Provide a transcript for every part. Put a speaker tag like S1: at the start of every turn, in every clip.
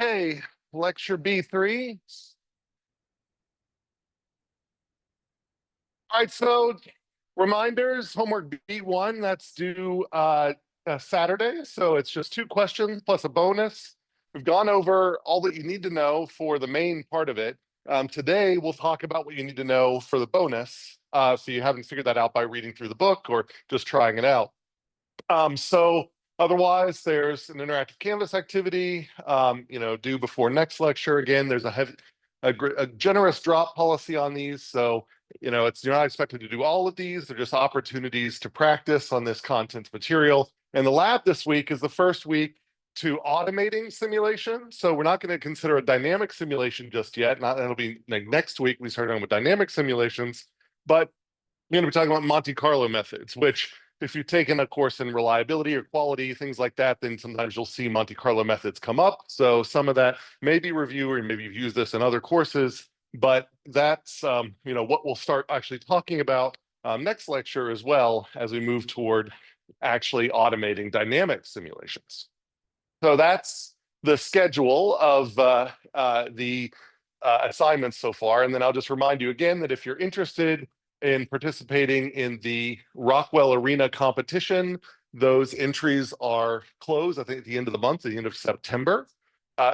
S1: Hey, lecture B3. All right, so reminders, homework B1, that's due Saturday. So it's just 2 questions plus a bonus. We've gone over all that you need to know for the main part of it. Today, we'll talk about what you need to know for the bonus. So you haven't figured that out by reading through the book or just trying it out. So otherwise, there's an interactive Canvas activity, due before next lecture. Again, there's a generous drop policy on these. So, you're not expected to do all of these. They're just opportunities to practice on this content material. And the lab this week is the first week to automating simulation. So we're not going to consider a dynamic simulation just yet. That'll be like next week. We start on with dynamic simulations, but we're going to be talking about Monte Carlo methods, which if you've taken a course in reliability or quality, things like that, then sometimes you'll see Monte Carlo methods come up. So some of that may be review, or maybe you've used this in other courses, but that's what we'll start actually talking about next lecture as well as we move toward actually automating dynamic simulations. So that's the schedule of the assignments so far. And then I'll just remind you again that if you're interested in participating in the Rockwell Arena competition, those entries are closed, I think, at the end of the month, at the end of September.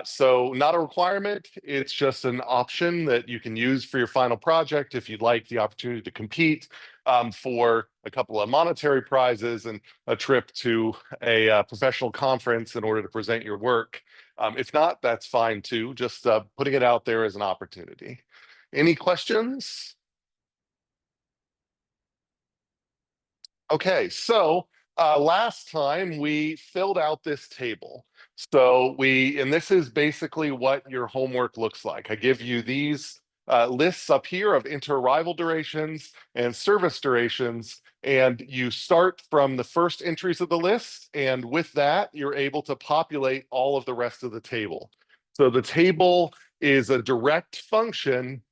S1: So not a requirement, it's just an option that you can use for your final project if you'd like the opportunity to compete for a couple of monetary prizes and a trip to a professional conference in order to present your work. If not, that's fine too, just putting it out there as an opportunity. Any questions? Okay, so last time we filled out this table. And this is basically what your homework looks like. I give you these lists up here of inter-arrival durations and service durations, and you start from the first entries of the list, and with that, you're able to populate all of the rest of the table. So the table is a direct function,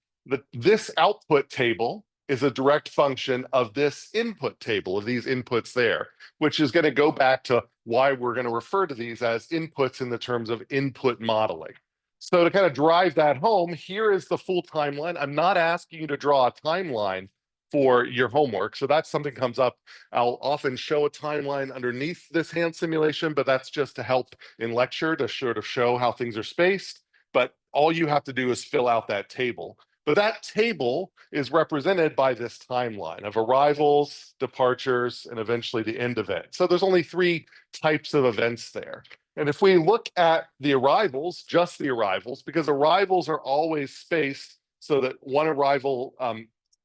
S1: this output table is a direct function of this input table, of these inputs there, which is going to go back to why we're going to refer to these as inputs in the terms of input modeling. So to kind of drive that home, here is the full timeline. I'm not asking you to draw a timeline for your homework. So that's something comes up. I'll often show a timeline underneath this hand simulation, but that's just to help in lecture to sort of show how things are spaced. But all you have to do is fill out that table. But that table is represented by this timeline of arrivals, departures, and eventually the end event. So there's only 3 types of events there. And if we look at the arrivals, just the arrivals, because arrivals are always spaced so that one arrival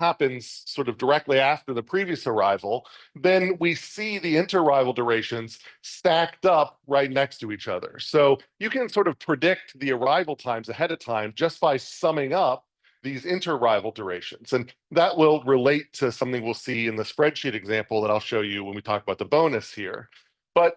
S1: happens sort of directly after the previous arrival, then we see the inter-arrival durations stacked up right next to each other. So you can sort of predict the arrival times ahead of time just by summing up these inter-arrival durations. And that will relate to something we'll see in the spreadsheet example that I'll show you when we talk about the bonus here. But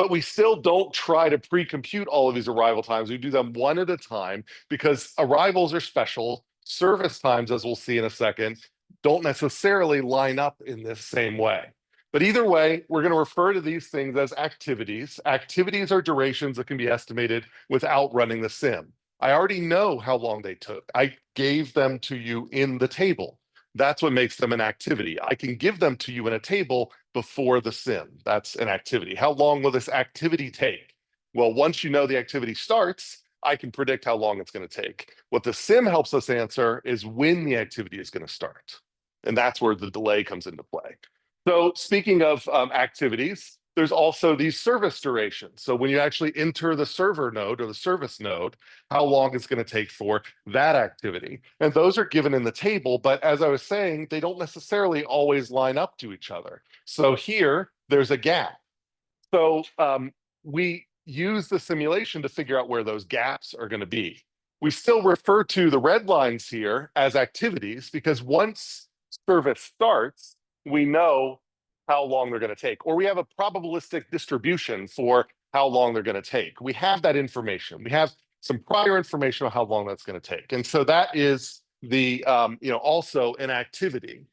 S1: we still don't try to pre-compute all of these arrival times. We do them one at a time because arrivals are special. Service times, as we'll see in a second, don't necessarily line up in this same way. But either way, we're going to refer to these things as activities. Activities are durations that can be estimated without running the sim. I already know how long they took. I gave them to you in the table. That's what makes them an activity. I can give them to you in a table before the sim. That's an activity. How long will this activity take? Well, once you know the activity starts, I can predict how long it's going to take. What the sim helps us answer is when the activity is going to start. And that's where the delay comes into play. So speaking of activities, there's also these service durations. So when you actually enter the server node or the service node, how long it's going to take for that activity. And those are given in the table, but as I was saying, they don't necessarily always line up to each other. So here, there's a gap. So we use the simulation to figure out where those gaps are going to be. We still refer to the red lines here as activities because once service starts, we know how long they're going to take, or we have a probabilistic distribution for how long they're going to take. We have that information. We have some prior information on how long that's going to take. And so that is the, also an activity.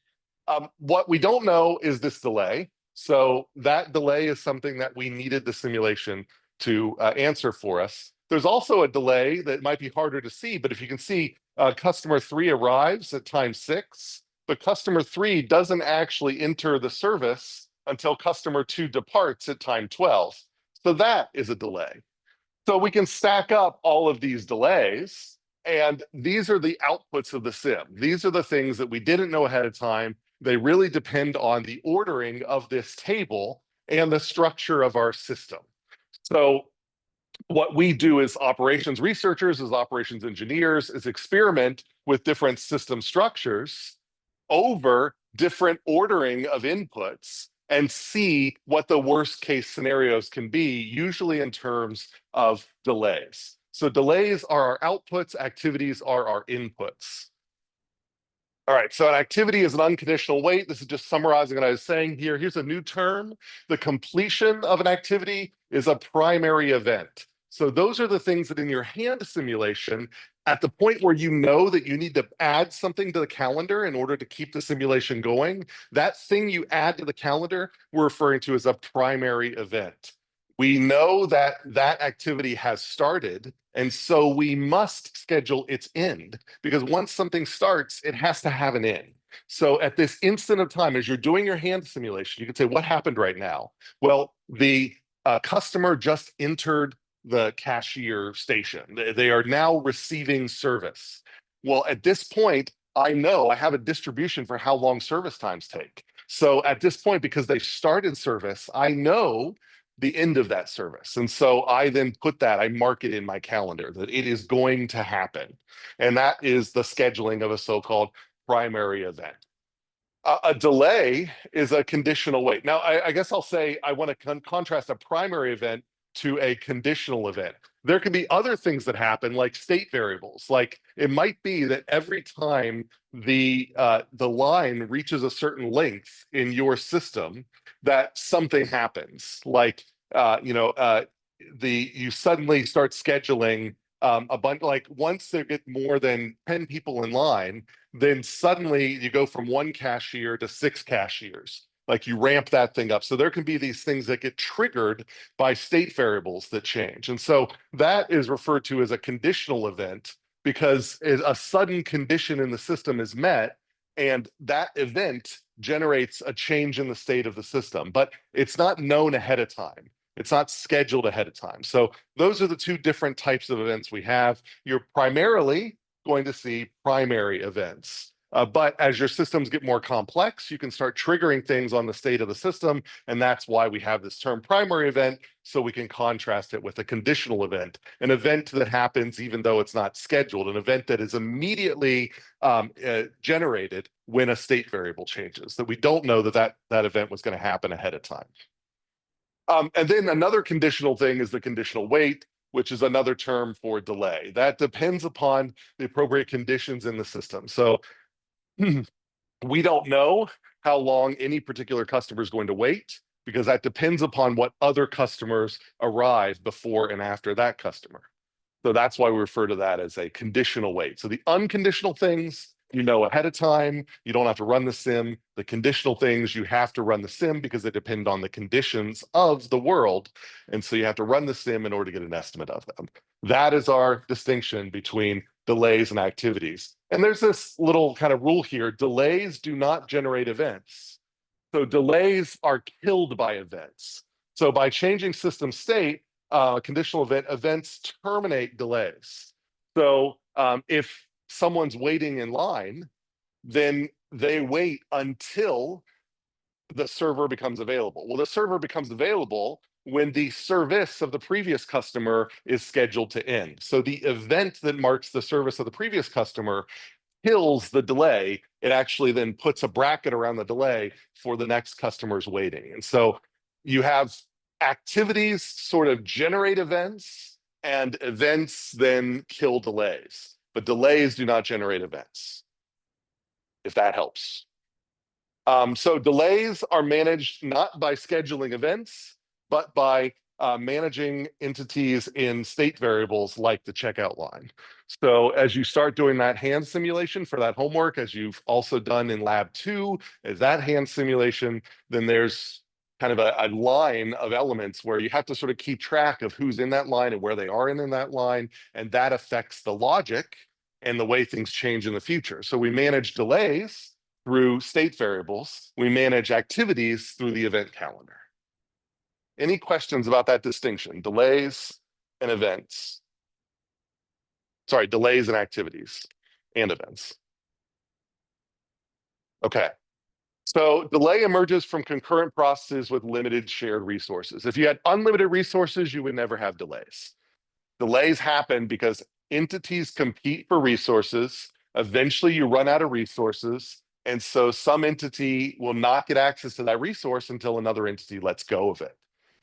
S1: What we don't know is this delay. So that delay is something that we needed the simulation to answer for us. There's also a delay that might be harder to see, but if you can see, customer 3 arrives at time 6, but customer 3 doesn't actually enter the service until customer 2 departs at time 12. So that is a delay. So we can stack up all of these delays, and these are the outputs of the sim. These are the things that we didn't know ahead of time. They really depend on the ordering of this table and the structure of our system. So what we do as operations researchers, as operations engineers, is experiment with different system structures over different ordering of inputs and see what the worst case scenarios can be, usually in terms of delays. So delays are our outputs, activities are our inputs. All right, so an activity is an unconditional wait. This is just summarizing what I was saying here. Here's a new term. The completion of an activity is a primary event. So those are the things that in your hand simulation, at the point where you know that you need to add something to the calendar in order to keep the simulation going, that thing you add to the calendar, we're referring to as a primary event. We know that that activity has started, and so we must schedule its end, because once something starts, it has to have an end. So at this instant of time, as you're doing your hand simulation, you can say, what happened right now? Well, the customer just entered the cashier station. They are now receiving service. Well, at this point, I know I have a distribution for how long service times take. So at this point, because they started service, I know the end of that service. And so I then put that, I mark it in my calendar that it is going to happen. And that is the scheduling of a so-called primary event. A delay is a conditional wait. Now, I guess I'll say I want to contrast a primary event to a conditional event. There can be other things that happen, like state variables. Like it might be that every time the line reaches a certain length in your system, that something happens. Like you suddenly start scheduling a bunch. Like once there get more than 10 people in line, then suddenly you go from 1 cashier to 6 cashiers. Like you ramp that thing up. So there can be these things that get triggered by state variables that change. And so that is referred to as a conditional event, because a sudden condition in the system is met, and that event generates a change in the state of the system, but it's not known ahead of time. It's not scheduled ahead of time. So those are the two different types of events we have. You're primarily going to see primary events. But as your systems get more complex, you can start triggering things on the state of the system. And that's why we have this term primary event, so we can contrast it with a conditional event, an event that happens even though it's not scheduled, an event that is immediately generated when a state variable changes, that we don't know that event was going to happen ahead of time. And then another conditional thing is the conditional wait, which is another term for delay. That depends upon the appropriate conditions in the system. So we don't know how long any particular customer is going to wait, because that depends upon what other customers arrive before and after that customer. So that's why we refer to that as a conditional wait. So the unconditional things, you know ahead of time, you don't have to run the sim. The conditional things, you have to run the sim because they depend on the conditions of the world. And so you have to run the sim in order to get an estimate of them. That is our distinction between delays and activities. And there's this little kind of rule here: delays do not generate events. So delays are killed by events. So by changing system state, conditional events terminate delays. So if someone's waiting in line, then they wait until the server becomes available. Well, the server becomes available when the service of the previous customer is scheduled to end. So the event that marks the service of the previous customer kills the delay. It actually then puts a bracket around the delay for the next customer's waiting. And so you have activities sort of generate events, and events then kill delays. But delays do not generate events, if that helps. So delays are managed not by scheduling events, but by managing entities in state variables like the checkout line. So as you start doing that hand simulation for that homework, as you've also done in lab 2, as that hand simulation, then there's kind of a line of elements where you have to sort of keep track of who's in that line and where they are in that line, and that affects the logic and the way things change in the future. So we manage delays through state variables. We manage activities through the event calendar. Any questions about that distinction? Delays and events. Sorry, delays and activities and events. Okay. So delay emerges from concurrent processes with limited shared resources. If you had unlimited resources, you would never have delays. Delays happen because entities compete for resources. Eventually, you run out of resources. And so some entity will not get access to that resource until another entity lets go of it.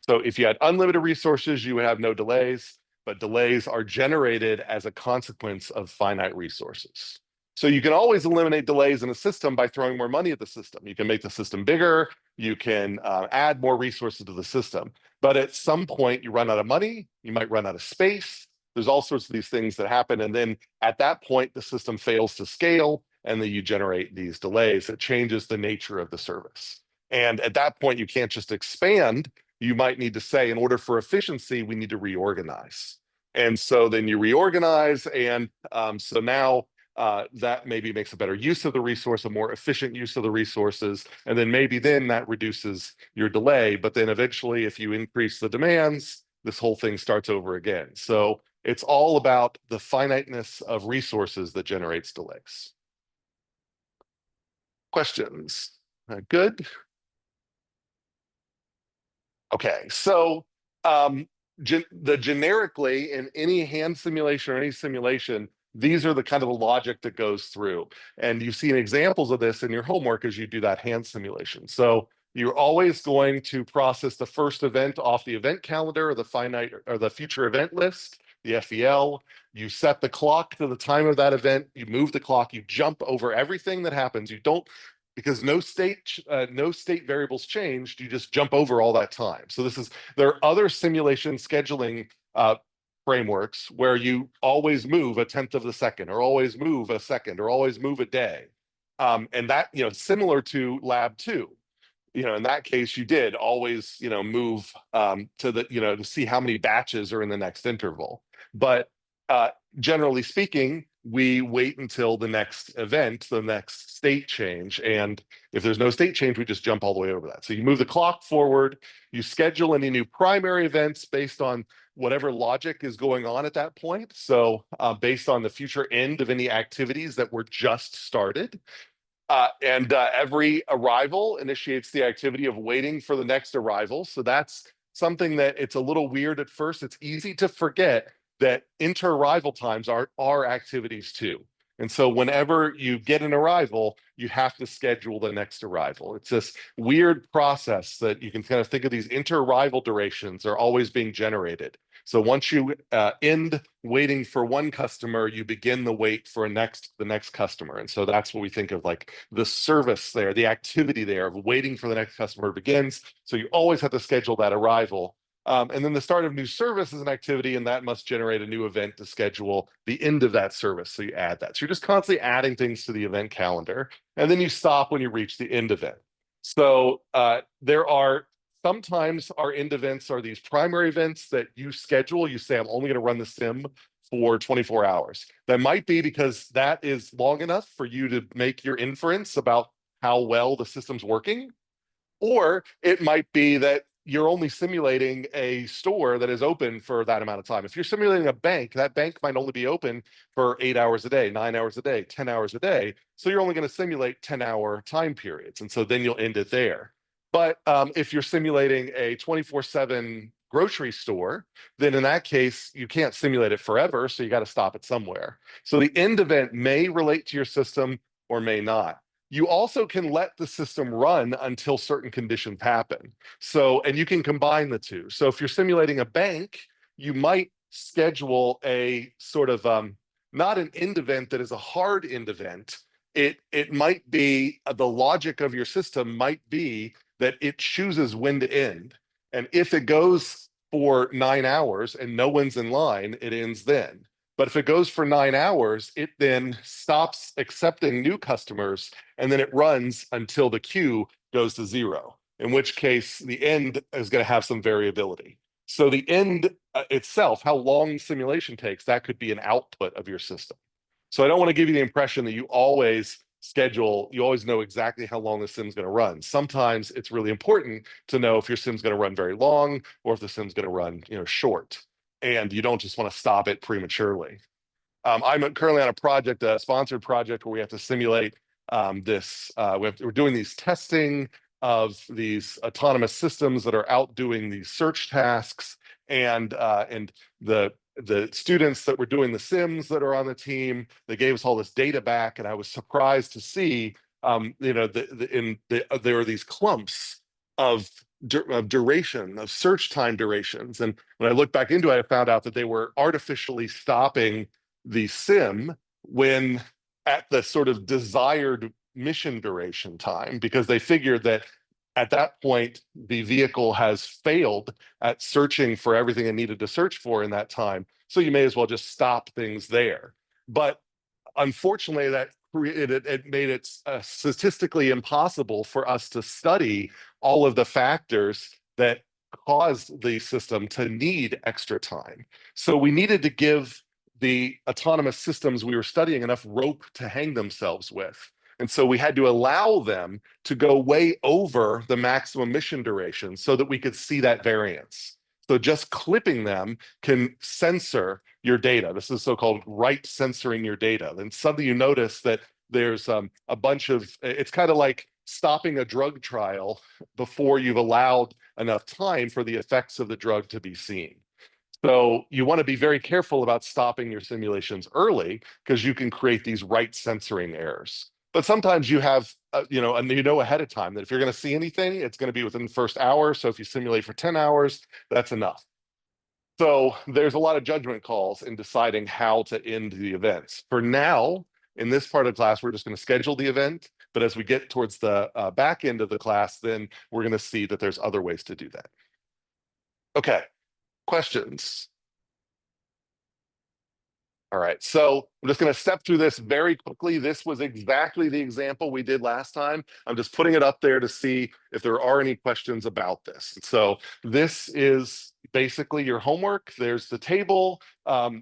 S1: So if you had unlimited resources, you would have no delays, but delays are generated as a consequence of finite resources. So you can always eliminate delays in a system by throwing more money at the system. You can make the system bigger. You can add more resources to the system. But at some point, you run out of money. You might run out of space. There's all sorts of these things that happen. And then at that point, the system fails to scale, and then you generate these delays. It changes the nature of the service. And at that point, you can't just expand. You might need to say, in order for efficiency, we need to reorganize. And so then you reorganize. And so now that maybe makes a better use of the resource, a more efficient use of the resources. And then maybe then that reduces your delay. But then eventually, if you increase the demands, this whole thing starts over again. So it's all about the finiteness of resources that generates delays. Questions? Good. Okay, so generically in any hand simulation or any simulation, these are the kind of the logic that goes through. And you've seen examples of this in your homework as you do that hand simulation. So you're always going to process the first event off the event calendar or the finite or the future event list, the FEL. You set the clock to the time of that event. You move the clock. You jump over everything that happens. You don't, because no state variables changed. You just jump over all that time. So there are other simulation scheduling frameworks where you always move a tenth of the second, or always move a second, or always move a day. And that, similar to lab 2. In that case, you did always, move to the, to see how many batches are in the next interval. But generally speaking, we wait until the next event, the next state change. And if there's no state change, we just jump all the way over that. So you move the clock forward, you schedule any new primary events based on whatever logic is going on at that point. So based on the future end of any activities that were just started. And every arrival initiates the activity of waiting for the next arrival. So that's something that it's a little weird at first. It's easy to forget that inter-arrival times are activities too. And so whenever you get an arrival, you have to schedule the next arrival. It's this weird process that you can kind of think of these inter-arrival durations are always being generated. So once you end waiting for one customer, you begin the wait for the next customer. And so that's what we think of like the service there, the activity there of waiting for the next customer begins. So you always have to schedule that arrival. And then the start of new service is an activity, and that must generate a new event to schedule the end of that service. So you add that. So you're just constantly adding things to the event calendar, and then you stop when you reach the end event. So there are sometimes our end events are these primary events that you schedule. You say, I'm only going to run the sim for 24 hours. That might be because that is long enough for you to make your inference about how well the system's working. Or it might be that you're only simulating a store that is open for that amount of time. If you're simulating a bank, that bank might only be open for 8 hours a day, 9 hours a day, 10 hours a day. So you're only going to simulate 10-hour time periods. And so then you'll end it there. But if you're simulating a 24/7 grocery store, then in that case, you can't simulate it forever. So you got to stop it somewhere. So the end event may relate to your system or may not. You also can let the system run until certain conditions happen. So, and you can combine the two. So if you're simulating a bank, you might schedule a sort of, not an end event that is a hard end event. It might be, the logic of your system might be that it chooses when to end. And if it goes for 9 hours and no one's in line, it ends then. But if it goes for 9 hours, it then stops accepting new customers, and then it runs until the queue goes to 0. in which case the end is going to have some variability. So the end itself, how long the simulation takes, that could be an output of your system. So I don't want to give you the impression that you always schedule, you always know exactly how long the sim's going to run. Sometimes it's really important to know if your sim's going to run very long or if the sim's going to run, short. And you don't just want to stop it prematurely. I'm currently on a project, a sponsored project, where we have to simulate this. We're doing these testing of these autonomous systems that are out doing these search tasks, and the students that were doing the sims that are on the team, they gave us all this data back, and I was surprised to see, there are these clumps of duration, of search time durations. And when I looked back into it, I found out that they were artificially stopping the sim when at the sort of desired mission duration time, because they figured that at that point the vehicle has failed at searching for everything it needed to search for in that time, so you may as well just stop things there. But unfortunately, that it made it statistically impossible for us to study all of the factors that caused the system to need extra time. So we needed to give the autonomous systems we were studying enough rope to hang themselves with. And so we had to allow them to go way over the maximum mission duration so that we could see that variance. So just clipping them can censor your data. This is so-called right censoring your data. Then suddenly you notice that there's a bunch of, it's kind of like stopping a drug trial before you've allowed enough time for the effects of the drug to be seen. So you want to be very careful about stopping your simulations early, because you can create these right censoring errors. But sometimes you have, and you know ahead of time that if you're going to see anything, it's going to be within the first hour. So if you simulate for 10 hours, that's enough. So there's a lot of judgment calls in deciding how to end the events. For now, in this part of the class, we're just going to schedule the event. But as we get towards the back end of the class, then we're going to see that there's other ways to do that. Okay, questions? All right, so I'm just going to step through this very quickly. This was exactly the example we did last time. I'm just putting it up there to see if there are any questions about this. So this is basically your homework. There's the table.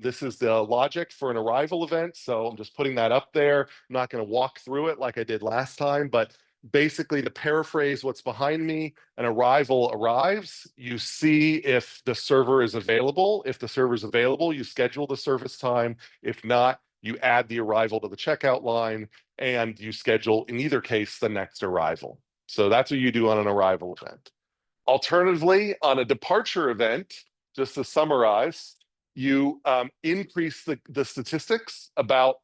S1: This is the logic for an arrival event. So I'm just putting that up there. I'm not going to walk through it like I did last time, but basically, to paraphrase what's behind me, an arrival arrives, you see if the server is available. If the server is available, you schedule the service time. If not, you add the arrival to the checkout line, and you schedule, in either case, the next arrival. So that's what you do on an arrival event. Alternatively, on a departure event, just to summarize, you increase the statistics about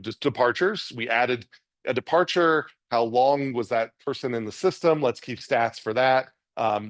S1: just departures. We added a departure. How long was that person in the system? Let's keep stats for that.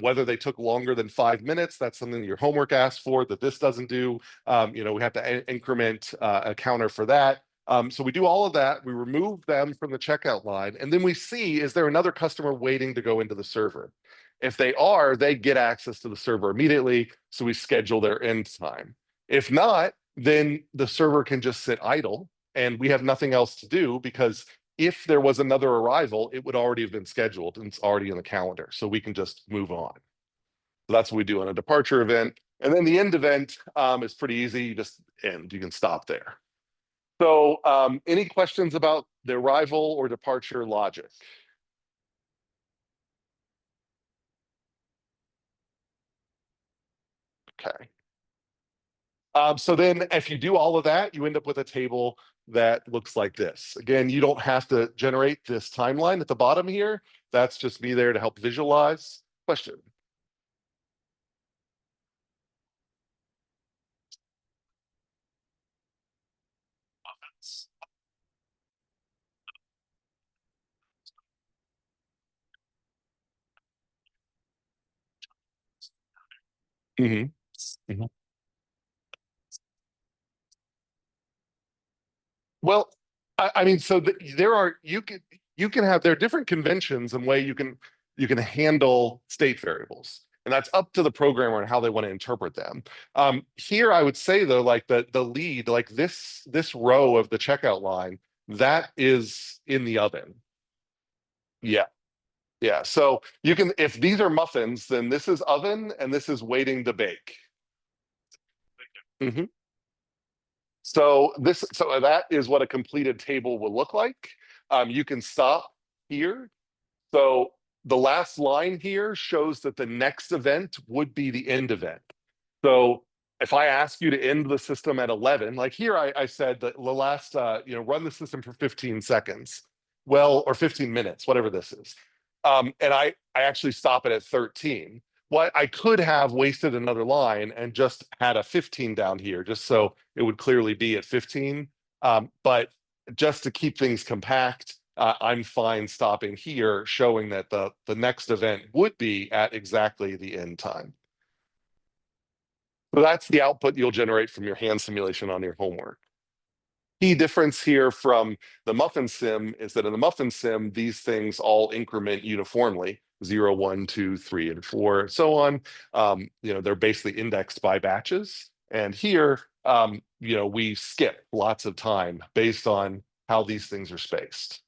S1: Whether they took longer than 5 minutes, that's something that your homework asks for that this doesn't do. We have to increment a counter for that. So we do all of that. We remove them from the checkout line, and then we see, is there another customer waiting to go into the server? If they are, they get access to the server immediately, so we schedule their end time. If not, then the server can just sit idle, and we have nothing else to do, because if there was another arrival, it would already have been scheduled and it's already in the calendar. So we can just move on. So that's what we do on a departure event. And then the end event is pretty easy. You just end, you can stop there. So any questions about the arrival or departure logic? Okay. So then if you do all of that, you end up with a table that looks like this. Again, you don't have to generate this timeline at the bottom here. That's just me there to help visualize. Question? Mm-hmm. Mm-hmm. Well, I mean, so there are you can have, there are different conventions and way you can handle state variables, and that's up to the programmer and how they want to interpret them. Here, I would say though, like the lead, like this row of the checkout line, that is in the oven. Yeah. Yeah, so you can, if these are muffins, then this is oven and this is waiting to bake. Mhm. So that is what a completed table will look like. You can stop here. So the last line here shows that the next event would be the end event. So if I ask you to end the system at 11, like here I said that the last, run the system for 15 seconds, well, or 15 minutes, whatever this is. And I actually stop it at 13. Well, I could have wasted another line and just had a 15 down here, just so it would clearly be at 15. But just to keep things compact, I'm fine stopping here, showing that the next event would be at exactly the end time. So that's the output you'll generate from your hand simulation on your homework. Key difference here from the Muffin Sim is that in the Muffin Sim, these things all increment uniformly, 0, 1, 2, 3, and 4, so on. They're basically indexed by batches. And here, we skip lots of time based on how these things are spaced.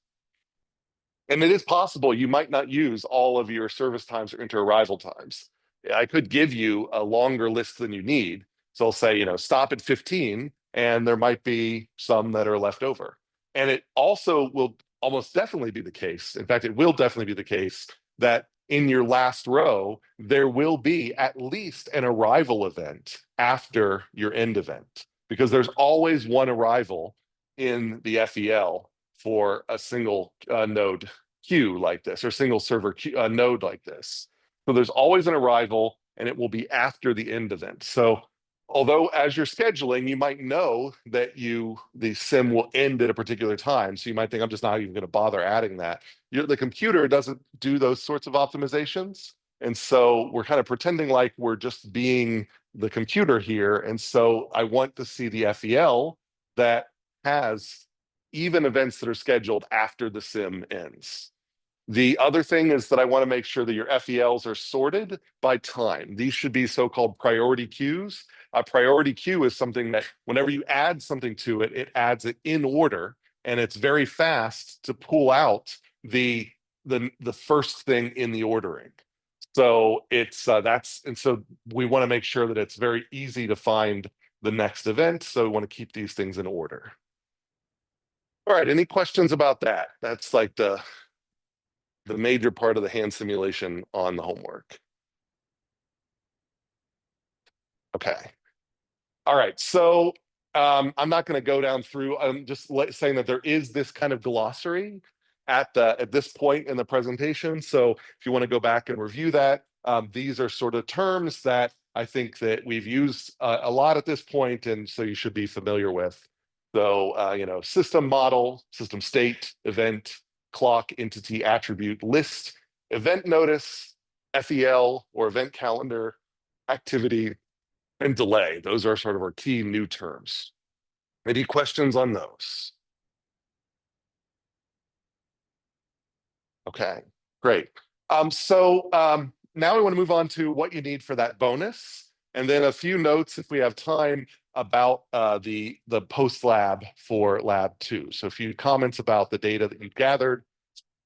S1: And it is possible you might not use all of your service times or inter-arrival times. I could give you a longer list than you need. So I'll say, stop at 15, and there might be some that are left over. And it also will almost definitely be the case. In fact, it will definitely be the case that in your last row, there will be at least an arrival event after your end event, because there's always one arrival in the FEL for a single node queue like this, or single server node like this. So there's always an arrival, and it will be after the end event. So although as you're scheduling, you might know that the sim will end at a particular time. So you might think, I'm just not even going to bother adding that. The computer doesn't do those sorts of optimizations. And so we're kind of pretending like we're just being the computer here. And so I want to see the FEL that has even events that are scheduled after the sim ends. The other thing is that I want to make sure that your FELs are sorted by time. These should be so-called priority queues. A priority queue is something that whenever you add something to it, it adds it in order, and it's very fast to pull out the first thing in the ordering. So so we want to make sure that it's very easy to find the next event. So we want to keep these things in order. All right, any questions about that? That's like the major part of the hand simulation on the homework. Okay. All right. So I'm not going to go down through. I'm just saying that there is this kind of glossary at this point in the presentation. So if you want to go back and review that, these are sort of terms that I think that we've used a lot at this point, and so you should be familiar with. So system model, system state, event, clock, entity, attribute, list, event notice, FEL or event calendar, activity, and delay. Those are sort of our key new terms. Any questions on those? Okay, great. Now we want to move on to what you need for that bonus, and then a few notes if we have time about the post lab for lab 2. So a few comments about the data that you've gathered,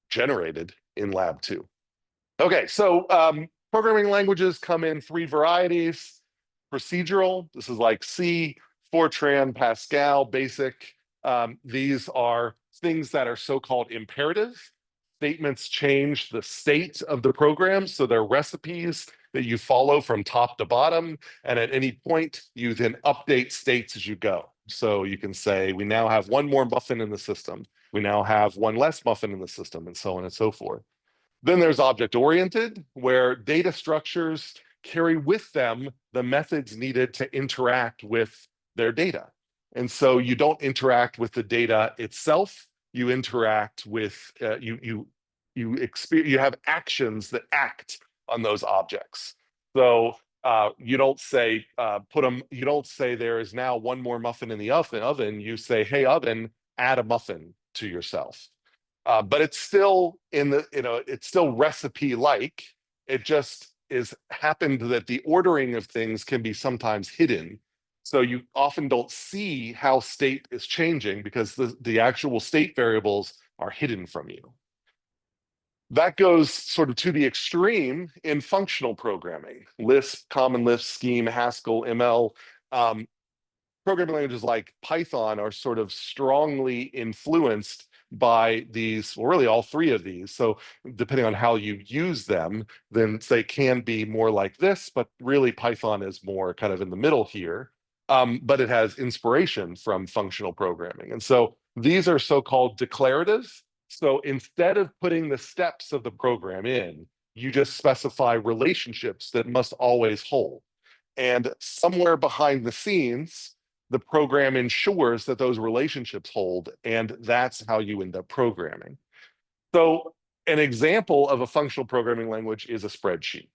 S1: generated in lab 2. Okay, so programming languages come in 3 varieties. Procedural, this is like C, Fortran, Pascal, Basic. These are things that are so-called imperative. Statements change the state of the program, so they're recipes that you follow from top to bottom, and at any point, you then update states as you go. So you can say, we now have one more muffin in the system. We now have one less muffin in the system, and so on and so forth. Then there's object-oriented, where data structures carry with them the methods needed to interact with their data. And so you don't interact with the data itself, you interact with, you have actions that act on those objects. So you don't say you don't say there is now one more muffin in the oven. You say, hey, oven, add a muffin to yourself. But it's still it's still recipe-like. It just is happened that the ordering of things can be sometimes hidden. So you often don't see how state is changing because the actual state variables are hidden from you. That goes sort of to the extreme in functional programming. Lisp, Common Lisp, Scheme, Haskell, ML. Programming languages like Python are sort of strongly influenced by these, well, really all three of these. So depending on how you use them, then they can be more like this, but really Python is more kind of in the middle here. But it has inspiration from functional programming. And so these are so-called declarative. So instead of putting the steps of the program in, you just specify relationships that must always hold. And somewhere behind the scenes, the program ensures that those relationships hold, and that's how you end up programming. So an example of a functional programming language is a spreadsheet.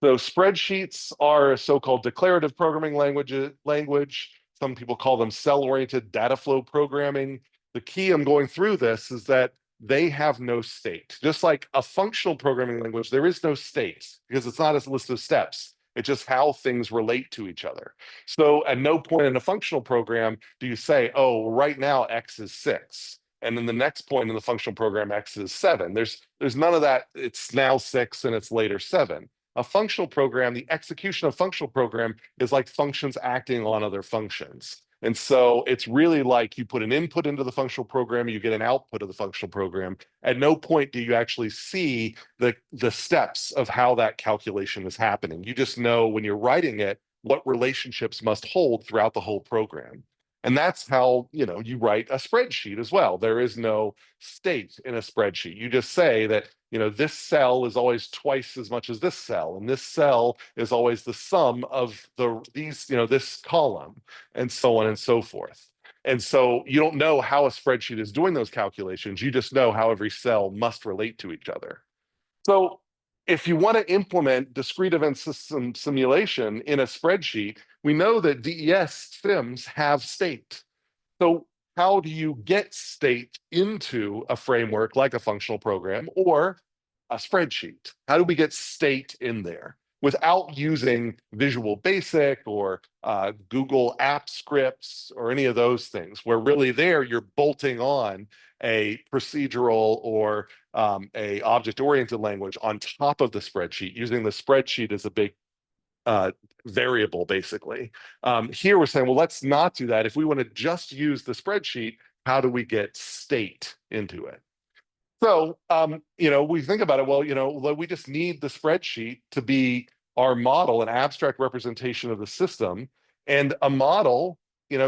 S1: So spreadsheets are a so-called declarative programming language. Some people call them cell-oriented data flow programming. The key I'm going through this is that they have no state. Just like a functional programming language, there is no state because it's not a list of steps. It's just how things relate to each other. So at no point in a functional program do you say, oh, right now X is 6. And then the next point in the functional program, X is 7. There's none of that. It's now 6 and it's later 7. A functional program, the execution of functional program is like functions acting on other functions. And so it's really like you put an input into the functional program, you get an output of the functional program. At no point do you actually see the steps of how that calculation is happening. You just know when you're writing it, what relationships must hold throughout the whole program. And that's how, you write a spreadsheet as well. There is no state in a spreadsheet. You just say that, this cell is always twice as much as this cell, and this cell is always the sum of this column, and so on and so forth. And so you don't know how a spreadsheet is doing those calculations. You just know how every cell must relate to each other. So if you want to implement discrete event system simulation in a spreadsheet, we know that DES sims have state. So how do you get state into a framework like a functional program or a spreadsheet? How do we get state in there without using Visual Basic or Google App Scripts or any of those things, where really there you're bolting on a procedural or a object-oriented language on top of the spreadsheet, using the spreadsheet as a big variable, basically. Here we're saying, well, let's not do that. If we want to just use the spreadsheet, how do we get state into it? So, we think about it, well, we just need the spreadsheet to be our model, an abstract representation of the system. And a model,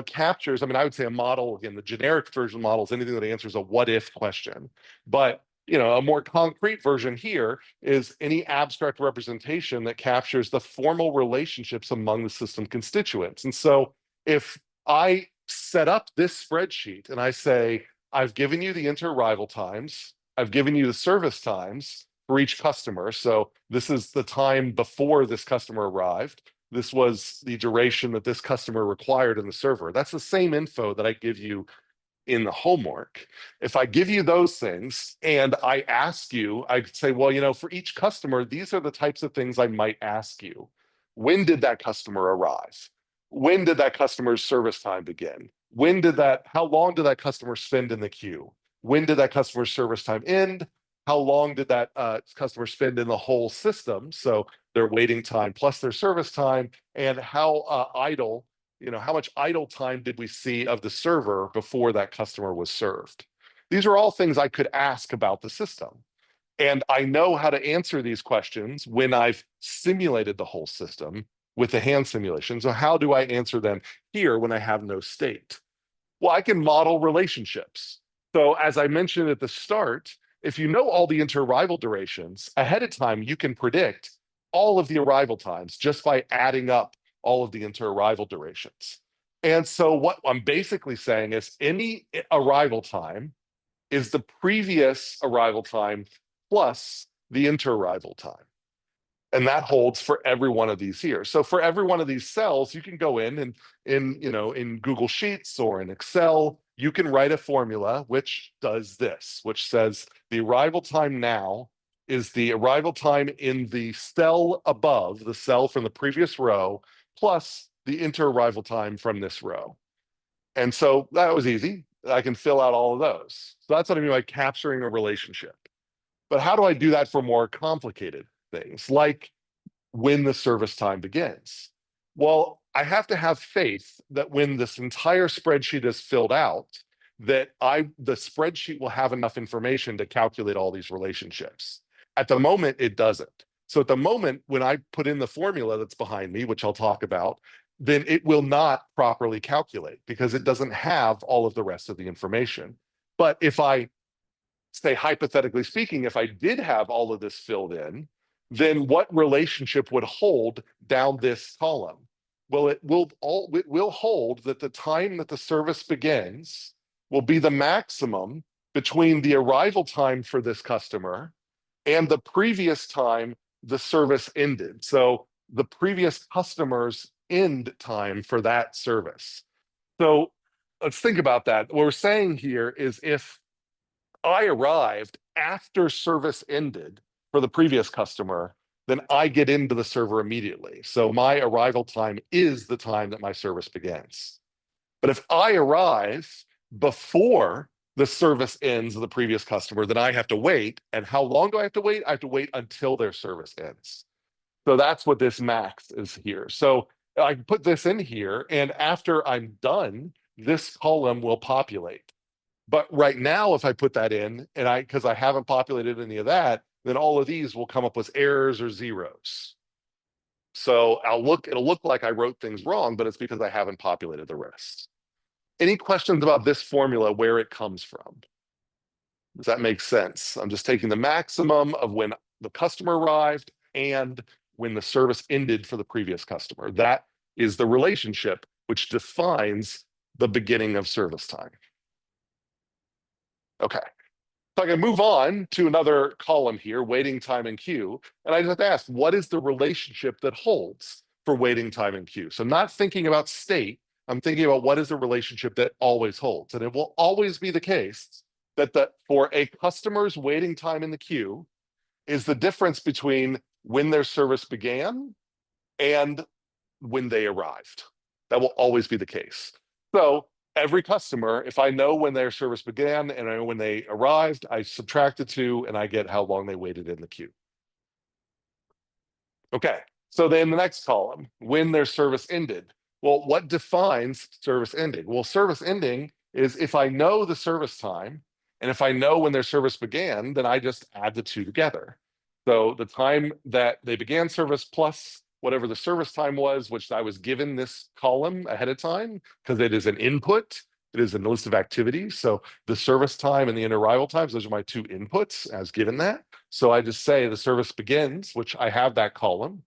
S1: captures, I would say a model, again, the generic version model is anything that answers a what if question. But, a more concrete version here is any abstract representation that captures the formal relationships among the system constituents. And so if I set up this spreadsheet and I say, I've given you the inter-arrival times, I've given you the service times for each customer. So this is the time before this customer arrived. This was the duration that this customer required in the server. That's the same info that I give you in the homework. If I give you those things and I ask you, I say, well, for each customer, these are the types of things I might ask you. When did that customer arrive? When did that customer's service time begin? How long did that customer spend in the queue? When did that customer's service time end? How long did that customer spend in the whole system? So their waiting time plus their service time, and how idle, how much idle time did we see of the server before that customer was served? These are all things I could ask about the system. And I know how to answer these questions when I've simulated the whole system with the hand simulation. So how do I answer them here when I have no state? Well, I can model relationships. So as I mentioned at the start, if you know all the inter-arrival durations, ahead of time, you can predict all of the arrival times just by adding up all of the inter-arrival durations. And so what I'm basically saying is any arrival time is the previous arrival time plus the inter-arrival time. And that holds for every one of these here. So for every one of these cells, you can go in and in Google Sheets or in Excel, you can write a formula which does this, which says the arrival time now is the arrival time in the cell above, the cell from the previous row, plus the inter-arrival time from this row. And so that was easy. I can fill out all of those. So that's what I mean by capturing a relationship. But how do I do that for more complicated things, like when the service time begins? Well, I have to have faith that when this entire spreadsheet is filled out, that the spreadsheet will have enough information to calculate all these relationships. At the moment, it doesn't. So at the moment, when I put in the formula that's behind me, which I'll talk about, then it will not properly calculate because it doesn't have all of the rest of the information. But if I say, hypothetically speaking, if I did have all of this filled in, then what relationship would hold down this column? Well, it will hold that the time that the service begins will be the maximum between the arrival time for this customer and the previous time the service ended. So the previous customer's end time for that service. So let's think about that. What we're saying here is if I arrived after service ended for the previous customer, then I get into the server immediately. So my arrival time is the time that my service begins. But if I arrive before the service ends of the previous customer, then I have to wait. And how long do I have to wait? I have to wait until their service ends. So that's what this max is here. So I can put this in here, and after I'm done, this column will populate. But right now, if I put that in, and because I haven't populated any of that, then all of these will come up with errors or zeros. So it'll look like I wrote things wrong, but it's because I haven't populated the rest. Any questions about this formula, where it comes from? Does that make sense? I'm just taking the maximum of when the customer arrived and when the service ended for the previous customer. That is the relationship which defines the beginning of service time. Okay, so I can move on to another column here, waiting time and queue. And I just have to ask, what is the relationship that holds for waiting time and queue? So not thinking about state, I'm thinking about what is the relationship that always holds. And it will always be the case that for a customer's waiting time in the queue is the difference between when their service began and when they arrived. That will always be the case. So every customer, if I know when their service began and I know when they arrived, I subtract the two and I get how long they waited in the queue. Okay, so then the next column, when their service ended. Well, what defines service ending? Well, service ending is if I know the service time and if I know when their service began, then I just add the two together. So the time that they began service plus whatever the service time was, which I was given this column ahead of time, because it is an input, it is a list of activities. So the service time and the arrival times, those are my two inputs as given that. So I just say the service begins, which I have that column,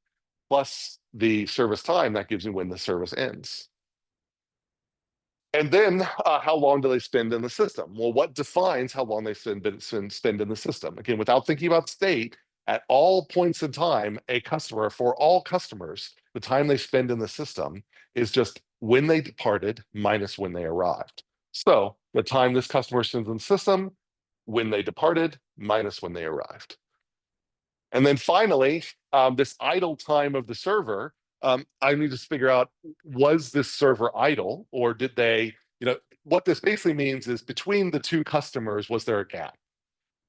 S1: plus the service time, that gives me when the service ends. And then how long do they spend in the system? Well, what defines how long they spend in the system? Again, without thinking about state, at all points in time, a customer, for all customers, the time they spend in the system is just when they departed minus when they arrived. So the time this customer spends in the system, when they departed minus when they arrived. And then finally, this idle time of the server, I need to figure out, was this server idle or did they, what this basically means is between the two customers, was there a gap?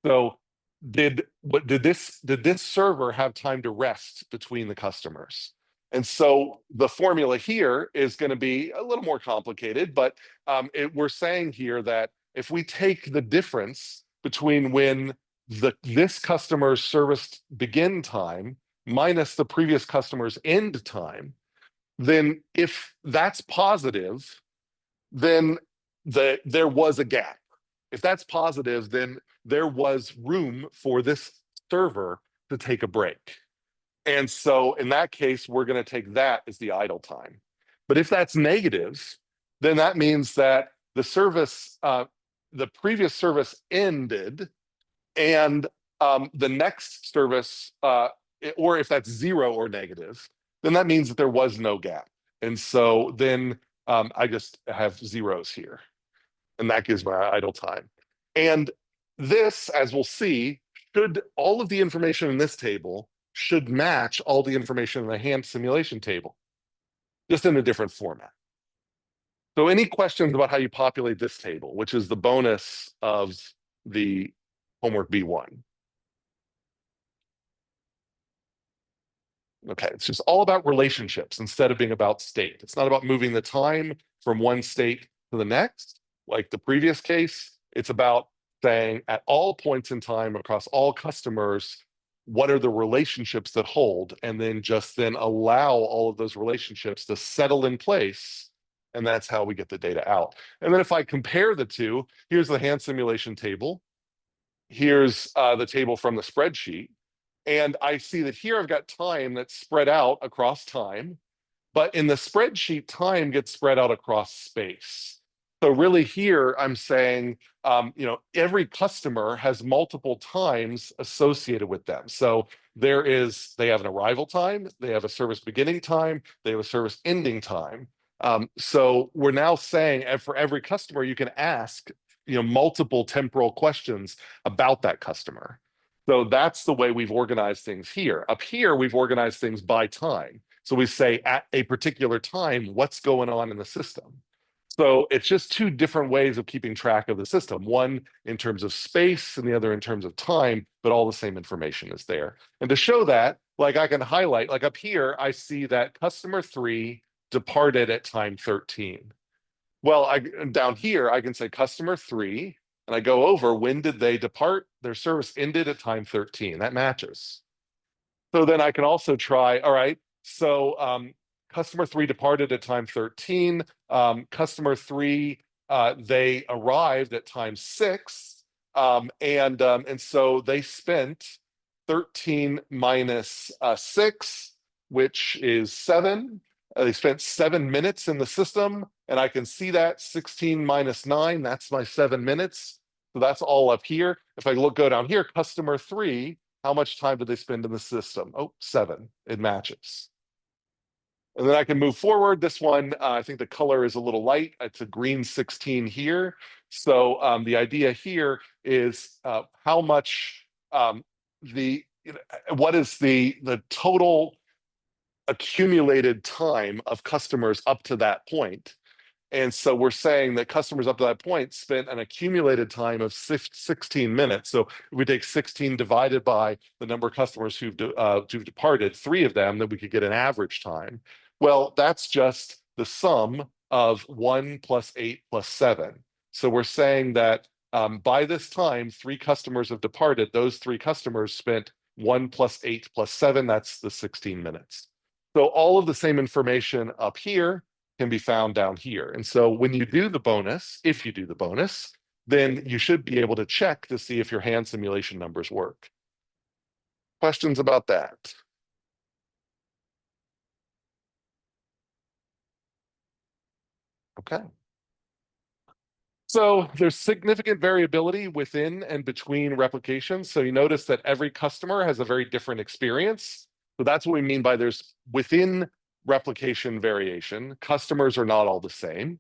S1: So did this server have time to rest between the customers? And so the formula here is going to be a little more complicated, but we're saying here that if we take the difference between when this customer's service begin time minus the previous customer's end time, then if that's positive, then there was a gap. If that's positive, then there was room for this server to take a break. And so in that case, we're going to take that as the idle time. But if that's negative, then that means that the service, the previous service ended and the next service, or if that's 0 or negative, then that means that there was no gap. And so then I just have zeros here. And that gives my idle time. And this, as we'll see, all of the information in this table should match all the information in the hand simulation table, just in a different format. So any questions about how you populate this table, which is the bonus of the homework B1? Okay, it's just all about relationships instead of being about state. It's not about moving the time from one state to the next, like the previous case. It's about saying at all points in time across all customers, what are the relationships that hold, and then just then allow all of those relationships to settle in place. And that's how we get the data out. And then if I compare the two, here's the hand simulation table. Here's the table from the spreadsheet. And I see that here I've got time that's spread out across time, but in the spreadsheet, time gets spread out across space. So really here, I'm saying, every customer has multiple times associated with them. So they have an arrival time, they have a service beginning time, they have a service ending time. So we're now saying for every customer, you can ask, multiple temporal questions about that customer. So that's the way we've organized things here. Up here, we've organized things by time. So we say at a particular time, what's going on in the system? So it's just two different ways of keeping track of the system. One in terms of space and the other in terms of time, but all the same information is there. And to show that, like I can highlight, like up here, I see that customer 3 departed at time 13. Well, down here, I can say customer 3, and I go over when did they depart? Their service ended at time 13. That matches. So then I can also try, all right, so customer 3 departed at time 13. Customer 3, they arrived at time 6. And so they spent 13 minus 6, which is 7. They spent 7 minutes in the system, and I can see that 16 minus 9, that's my 7 minutes. So that's all up here. If I go down here, customer 3, how much time did they spend in the system? Oh, 7, it matches. And then I can move forward. This one, I think the color is a little light. It's a green 16 here. So the idea here is how much what is the total accumulated time of customers up to that point. And so we're saying that customers up to that point spent an accumulated time of 16 minutes. So if we take 16 divided by the number of customers who've departed, 3 of them, then we could get an average time. Well, that's just the sum of 1 plus 8 plus 7. So we're saying that by this time, 3 customers have departed. Those 3 customers spent 1 plus 8 plus 7. That's the 16 minutes. So all of the same information up here can be found down here. And so when you do the bonus, if you do the bonus, then you should be able to check to see if your hand simulation numbers work. Questions about that? Okay. So there's significant variability within and between replications. So you notice that every customer has a very different experience. So that's what we mean by there's within replication variation. Customers are not all the same.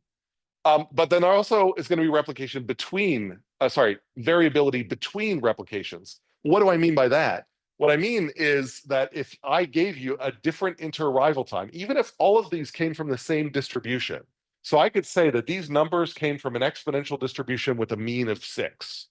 S1: But then there also is going to be replication between, variability between replications. What do I mean by that? What I mean is that if I gave you a different inter-arrival time, even if all of these came from the same distribution, so I could say that these numbers came from an exponential distribution with a mean of 6.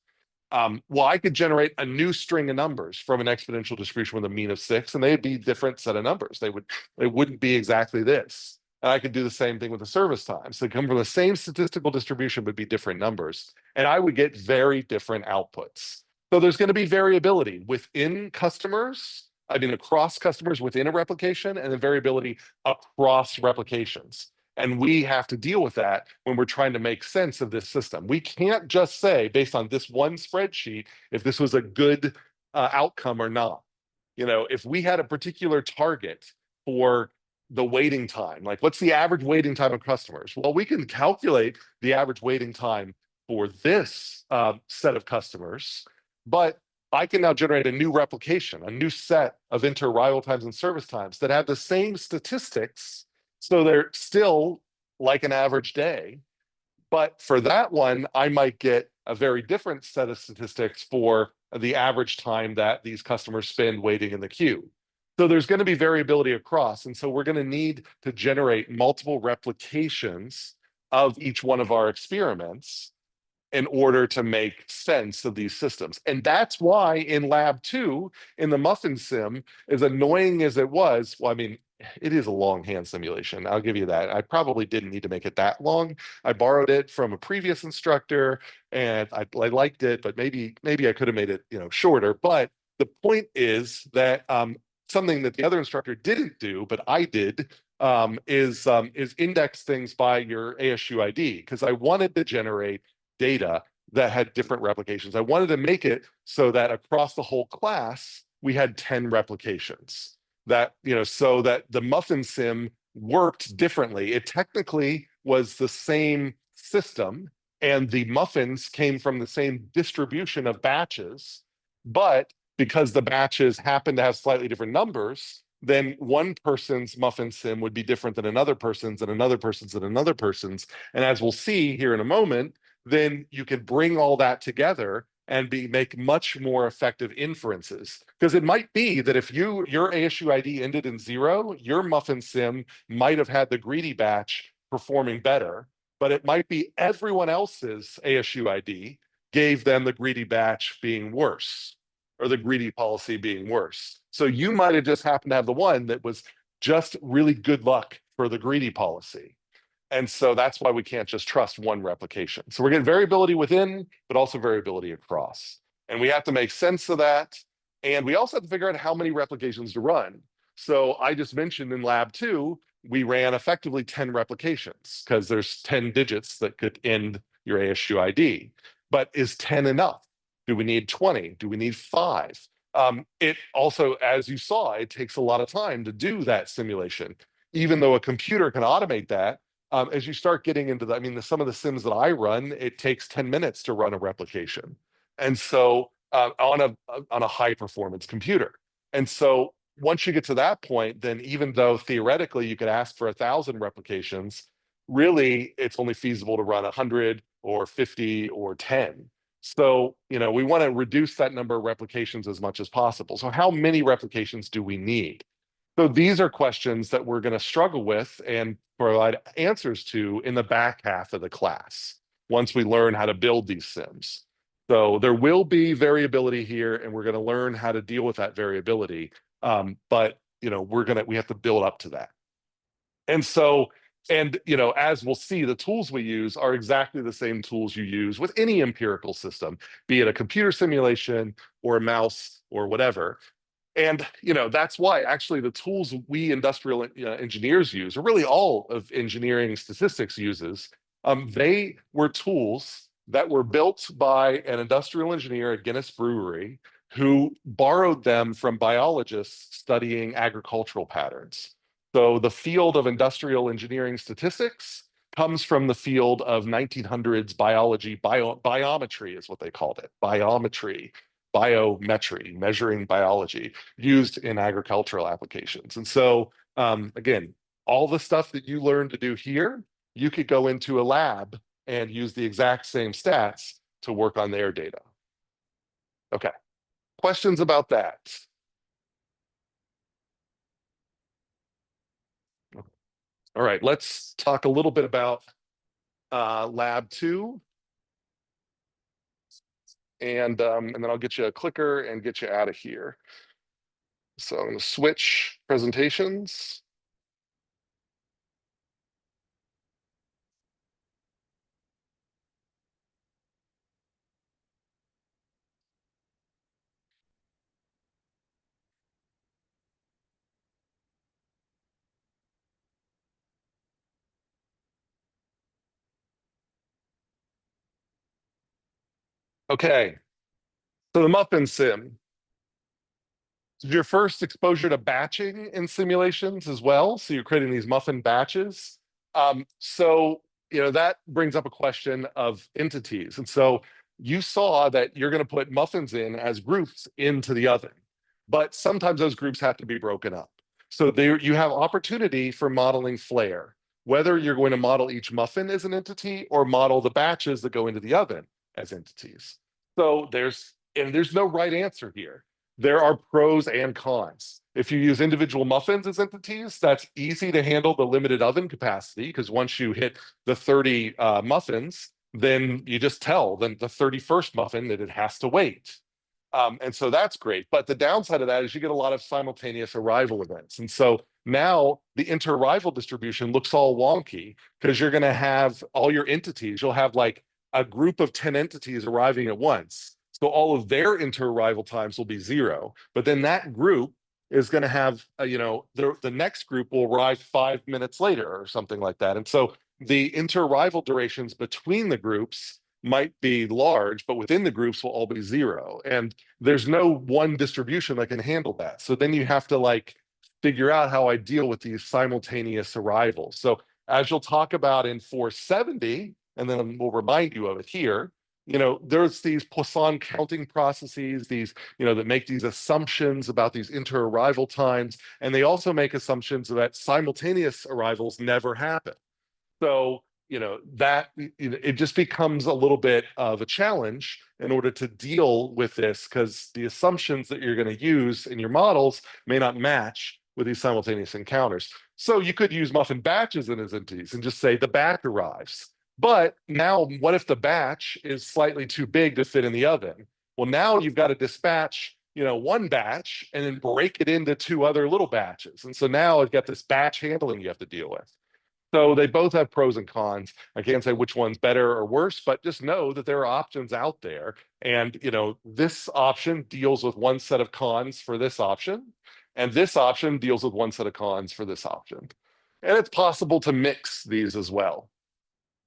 S1: Well, I could generate a new string of numbers from an exponential distribution with a mean of 6, and they'd be different set of numbers. They wouldn't be exactly this. And I could do the same thing with the service time. So they come from the same statistical distribution, but be different numbers. And I would get very different outputs. So there's going to be variability within customers, across customers within a replication, and then variability across replications. And we have to deal with that when we're trying to make sense of this system. We can't just say, based on this one spreadsheet, if this was a good outcome or not. If we had a particular target for the waiting time, like what's the average waiting time of customers? Well, we can calculate the average waiting time for this set of customers, but I can now generate a new replication, a new set of inter-arrival times and service times that have the same statistics. So they're still like an average day. But for that one, I might get a very different set of statistics for the average time that these customers spend waiting in the queue. So there's going to be variability across. And so we're going to need to generate multiple replications of each one of our experiments. in order to make sense of these systems. And that's why in lab 2, in the Muffin Sim, as annoying as it was, well, I mean, it is a longhand simulation. I'll give you that. I probably didn't need to make it that long. I borrowed it from a previous instructor and I liked it, but maybe I could have made it, shorter. But the point is that something that the other instructor didn't do, but I did, is index things by your ASU ID, because I wanted to generate data that had different replications. I wanted to make it so that across the whole class, we had 10 replications so that the Muffin Sim worked differently. It technically was the same system and the muffins came from the same distribution of batches, but because the batches happen to have slightly different numbers, then one person's Muffin Sim would be different than another person's and another person's and another person's. And as we'll see here in a moment, then you can bring all that together and make much more effective inferences. Because it might be that if your ASU ID ended in 0, your Muffin Sim might have had the greedy batch performing better, but it might be everyone else's ASU ID gave them the greedy batch being worse, or the greedy policy being worse. So you might have just happened to have the one that was just really good luck for the greedy policy. And so that's why we can't just trust one replication. So we're getting variability within, but also variability across. And we have to make sense of that. And we also have to figure out how many replications to run. So I just mentioned in lab 2, we ran effectively 10 replications because there's 10 digits that could end your ASU ID. But is 10 enough? Do we need 20? Do we need 5? It also, as you saw, it takes a lot of time to do that simulation. Even though a computer can automate that, as you start getting into some of the sims that I run, it takes 10 minutes to run a replication. And so on a high performance computer. And so once you get to that point, then even though theoretically you could ask for 1,000 replications, really it's only feasible to run 100 or 50 or 10. So, we want to reduce that number of replications as much as possible. So how many replications do we need? So these are questions that we're going to struggle with and provide answers to in the back half of the class, once we learn how to build these sims. So there will be variability here, and we're going to learn how to deal with that variability. But we have to build up to that. And so, as we'll see, the tools we use are exactly the same tools you use with any empirical system, be it a computer simulation or a mouse or whatever. And that's why actually the tools we industrial engineers use, or really all of engineering statistics uses, they were tools that were built by an industrial engineer at Guinness Brewery who borrowed them from biologists studying agricultural patterns. So the field of industrial engineering statistics comes from the field of 1900s biology. Biometry is what they called it. Biometry, measuring biology, used in agricultural applications. And so, again, all the stuff that you learn to do here, you could go into a lab and use the exact same stats to work on their data. Okay, questions about that? All right, let's talk a little bit about lab 2. And then I'll get you a clicker and get you out of here. So I'm going to switch presentations. Okay, so the Muffin Sim. Your first exposure to batching in simulations as well. So you're creating these muffin batches. That brings up a question of entities. And so you saw that you're going to put muffins in as groups into the oven, but sometimes those groups have to be broken up. So there you have opportunity for modeling flare, whether you're going to model each muffin as an entity or model the batches that go into the oven as entities. So there's no right answer here. There are pros and cons. If you use individual muffins as entities, that's easy to handle the limited oven capacity, because once you hit the 30 muffins, then you just tell the 31st muffin that it has to wait. And so that's great. But the downside of that is you get a lot of simultaneous arrival events. And so now the inter-arrival distribution looks all wonky because you're going to have all your entities. You'll have like a group of 10 entities arriving at once. So all of their inter-arrival times will be 0. But then that group is going to have, the next group will arrive 5 minutes later or something like that. And so the inter-arrival durations between the groups might be large, but within the groups will all be 0. And there's no one distribution that can handle that. So then you have to like figure out how I deal with these simultaneous arrivals. So as you'll talk about in 470, and then we'll remind you of it here, there's these Poisson counting processes, these, that make these assumptions about these inter-arrival times. And they also make assumptions that simultaneous arrivals never happen. So, that it just becomes a little bit of a challenge in order to deal with this because the assumptions that you're going to use in your models may not match with these simultaneous encounters. So you could use muffin batches in as entities and just say the batch arrives. But now what if the batch is slightly too big to fit in the oven? Well, now you've got to dispatch, one batch and then break it into 2 other little batches. And so now you've got this batch handling you have to deal with. So they both have pros and cons. I can't say which one's better or worse, but just know that there are options out there. And, this option deals with one set of cons for this option, and this option deals with one set of cons for this option. And it's possible to mix these as well.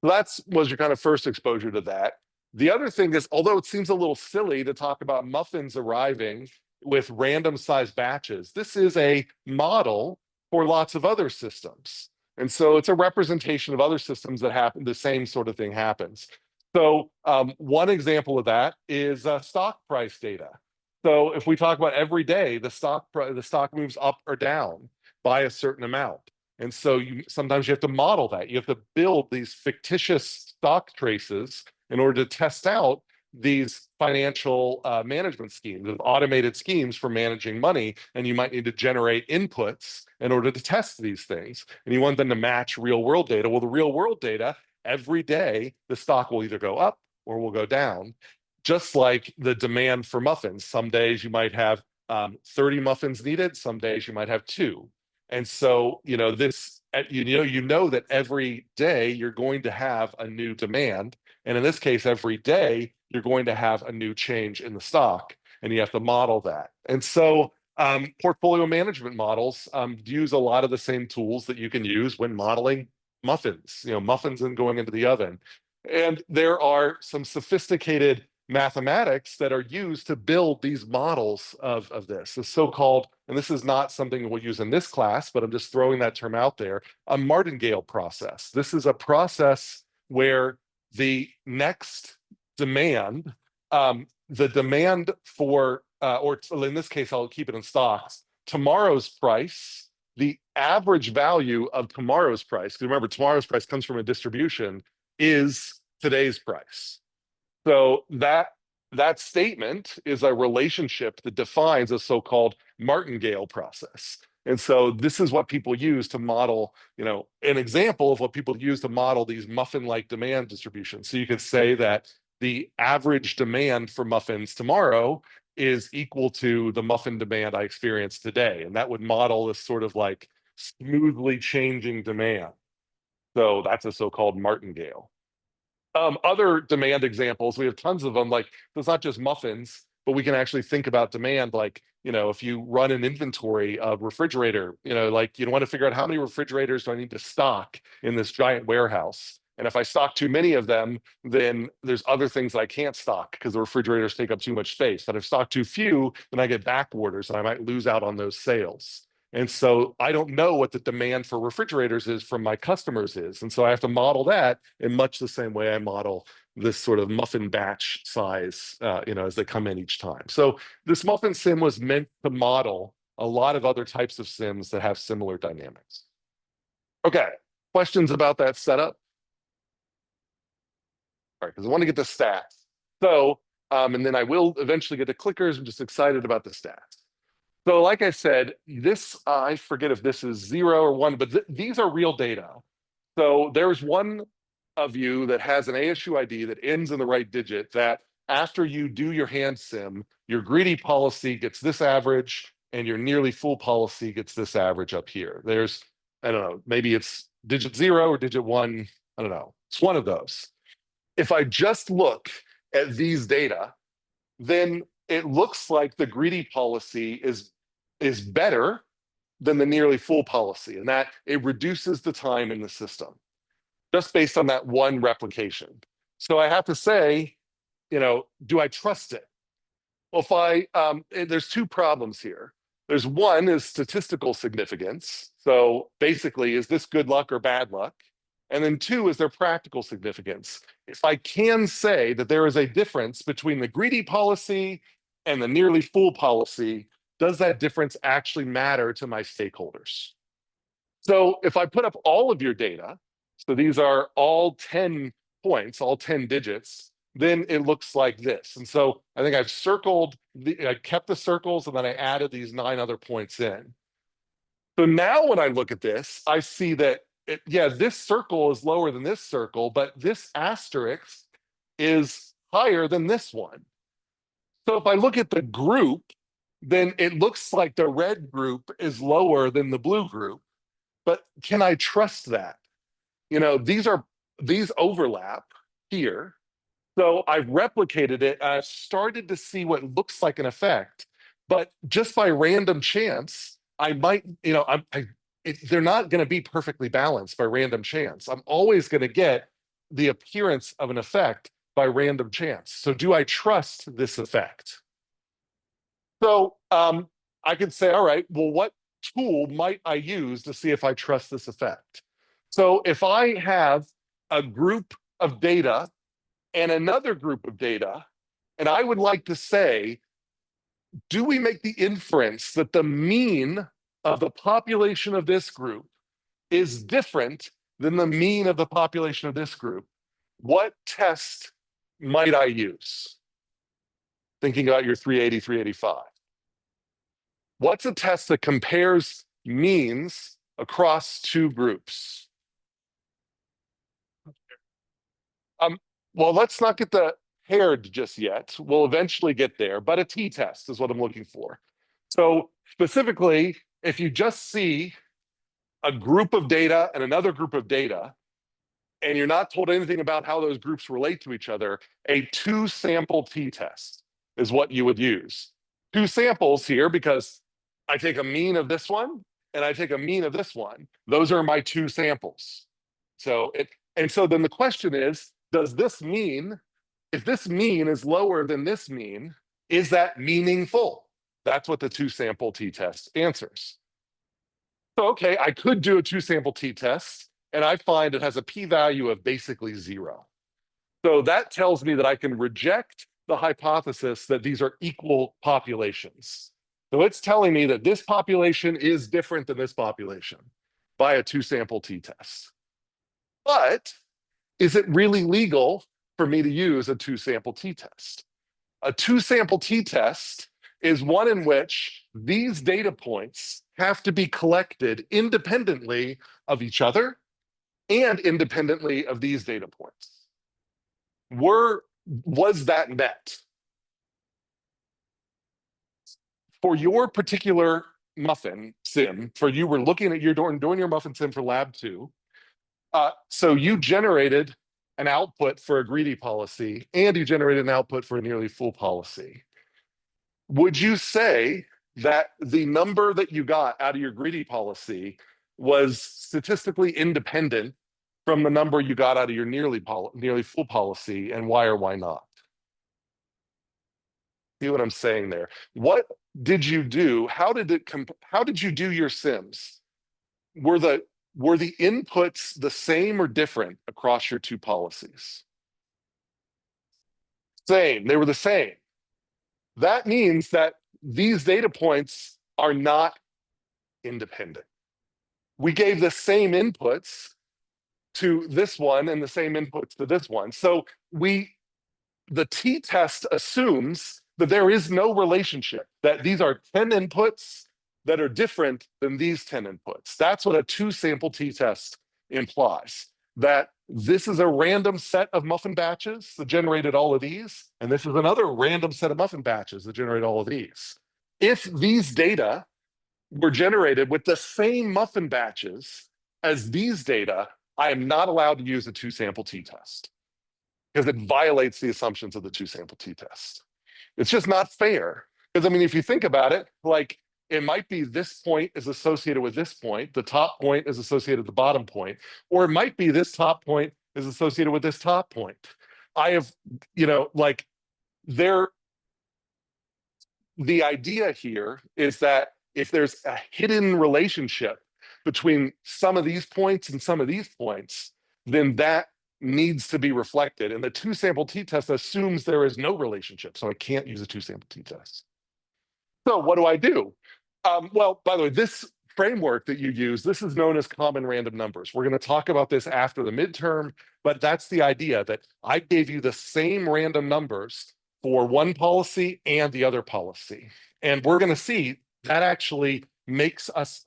S1: So that was your kind of first exposure to that. The other thing is, although it seems a little silly to talk about muffins arriving with random size batches, this is a model for lots of other systems. And so it's a representation of other systems that happen, the same sort of thing happens. So one example of that is stock price data. So if we talk about every day, the stock moves up or down by a certain amount. And so sometimes you have to model that. You have to build these fictitious stock traces in order to test out these financial management schemes, automated schemes for managing money. And you might need to generate inputs in order to test these things. And you want them to match real world data. Well, the real world data, every day, the stock will either go up or will go down, just like the demand for muffins. Some days you might have 30 muffins needed. Some days you might have 2. And so, this, that every day you're going to have a new demand. And in this case, every day you're going to have a new change in the stock, and you have to model that. And so portfolio management models use a lot of the same tools that you can use when modeling muffins, muffins and going into the oven. And there are some sophisticated mathematics that are used to build these models of this, the so-called, and this is not something we'll use in this class, but I'm just throwing that term out there, a martingale process. This is a process where the next demand, the demand for, or in this case, I'll keep it in stocks, tomorrow's price, the average value of tomorrow's price, because remember, tomorrow's price comes from a distribution, is today's price. So that statement is a relationship that defines a so-called martingale process. And so this is what people use to model, an example of what people use to model these muffin-like demand distributions. So you could say that the average demand for muffins tomorrow is equal to the muffin demand I experienced today. And that would model this sort of like smoothly changing demand. So that's a so-called martingale. Other demand examples, we have tons of them. Like, it's not just muffins, but we can actually think about demand. Like, if you run an inventory of refrigerator, like you want to figure out how many refrigerators do I need to stock in this giant warehouse. And if I stock too many of them, then there's other things that I can't stock because the refrigerators take up too much space. But if I stock too few, then I get back orders and I might lose out on those sales. And so I don't know what the demand for refrigerators is from my customers is. And so I have to model that in much the same way I model this sort of muffin batch size, as they come in each time. So this muffin sim was meant to model a lot of other types of sims that have similar dynamics. Okay, questions about that setup? All right, because I want to get the stats. So, and then I will eventually get the clickers. I'm just excited about the stats. So like I said, this, I forget if this is 0 or 1, but these are real data. So there's one of you that has an ASU ID that ends in the right digit, that after you do your hand sim, your greedy policy gets this average and your nearly full policy gets this average up here. There's, I don't know, maybe it's digit 0 or digit 1. I don't know. It's one of those. If I just look at these data, then it looks like the greedy policy is better than the nearly full policy, and that it reduces the time in the system just based on that one replication. So I have to say, do I trust it? Well, there's two problems here. There's one is statistical significance. So basically, is this good luck or bad luck? And then two is their practical significance. If I can say that there is a difference between the greedy policy and the nearly full policy, does that difference actually matter to my stakeholders? So if I put up all of your data, so these are all 10 points, all 10 digits, then it looks like this. And so I think I kept the circles, and then I added these 9 other points in. So now when I look at this, I see that, this circle is lower than this circle, but this asterisk is higher than this one. So if I look at the group, then it looks like the red group is lower than the blue group. But can I trust that? These overlap here. So I've replicated it. I've started to see what looks like an effect, but just by random chance, I might, they're not going to be perfectly balanced by random chance. I'm always going to get the appearance of an effect by random chance. So do I trust this effect? So I could say, all right, well, what tool might I use to see if I trust this effect? So if I have a group of data and another group of data, and I would like to say, do we make the inference that the mean of the population of this group is different than the mean of the population of this group? What test might I use? Thinking about your 380, 385. What's a test that compares means across two groups? Well, let's not get the paired just yet. We'll eventually get there, but a t-test is what I'm looking for. So specifically, if you just see a group of data and another group of data, and you're not told anything about how those groups relate to each other, a two-sample t-test is what you would use. Two samples here because I take a mean of this one and I take a mean of this one. Those are my two samples. So then the question is, does this mean, if this mean is lower than this mean, is that meaningful? That's what the two-sample t-test answers. So, okay, I could do a two-sample t-test, and I find it has a p-value of basically 0. So that tells me that I can reject the hypothesis that these are equal populations. So it's telling me that this population is different than this population by a two-sample t-test. But is it really legal for me to use a two-sample t-test? A two-sample t-test is one in which these data points have to be collected independently of each other and independently of these data points. Was that met? For your particular muffin sim, for you were looking at doing your muffin sim for lab 2, so you generated an output for a greedy policy and you generated an output for a nearly full policy. Would you say that the number that you got out of your greedy policy was statistically independent from the number you got out of your nearly full policy, and why or why not? See what I'm saying there? What did you do? How did you do your sims? Were the inputs the same or different across your two policies? Same. They were the same. That means that these data points are not independent. We gave the same inputs to this one and the same inputs to this one. So the t-test assumes that there is no relationship, that these are 10 inputs that are different than these 10 inputs. That's what a two-sample t-test implies, that This is a random set of muffin batches that generated all of these, and this is another random set of muffin batches that generate all of these. If these data were generated with the same muffin batches as these data, I am not allowed to use a two-sample t-test because it violates the assumptions of the two-sample t-test. It's just not fair. Because I mean, if you think about it, like it might be this point is associated with this point, the top point is associated with the bottom point, or it might be this top point is associated with this top point. I have, like there, the idea here is that if there's a hidden relationship between some of these points and some of these points, then that needs to be reflected. And the two-sample t-test assumes there is no relationship, so I can't use a two-sample t-test. So what do I do? Well, by the way, this framework that you use, this is known as common random numbers. We're going to talk about this after the midterm, but that's the idea that I gave you the same random numbers for one policy and the other policy. And we're going to see that actually makes us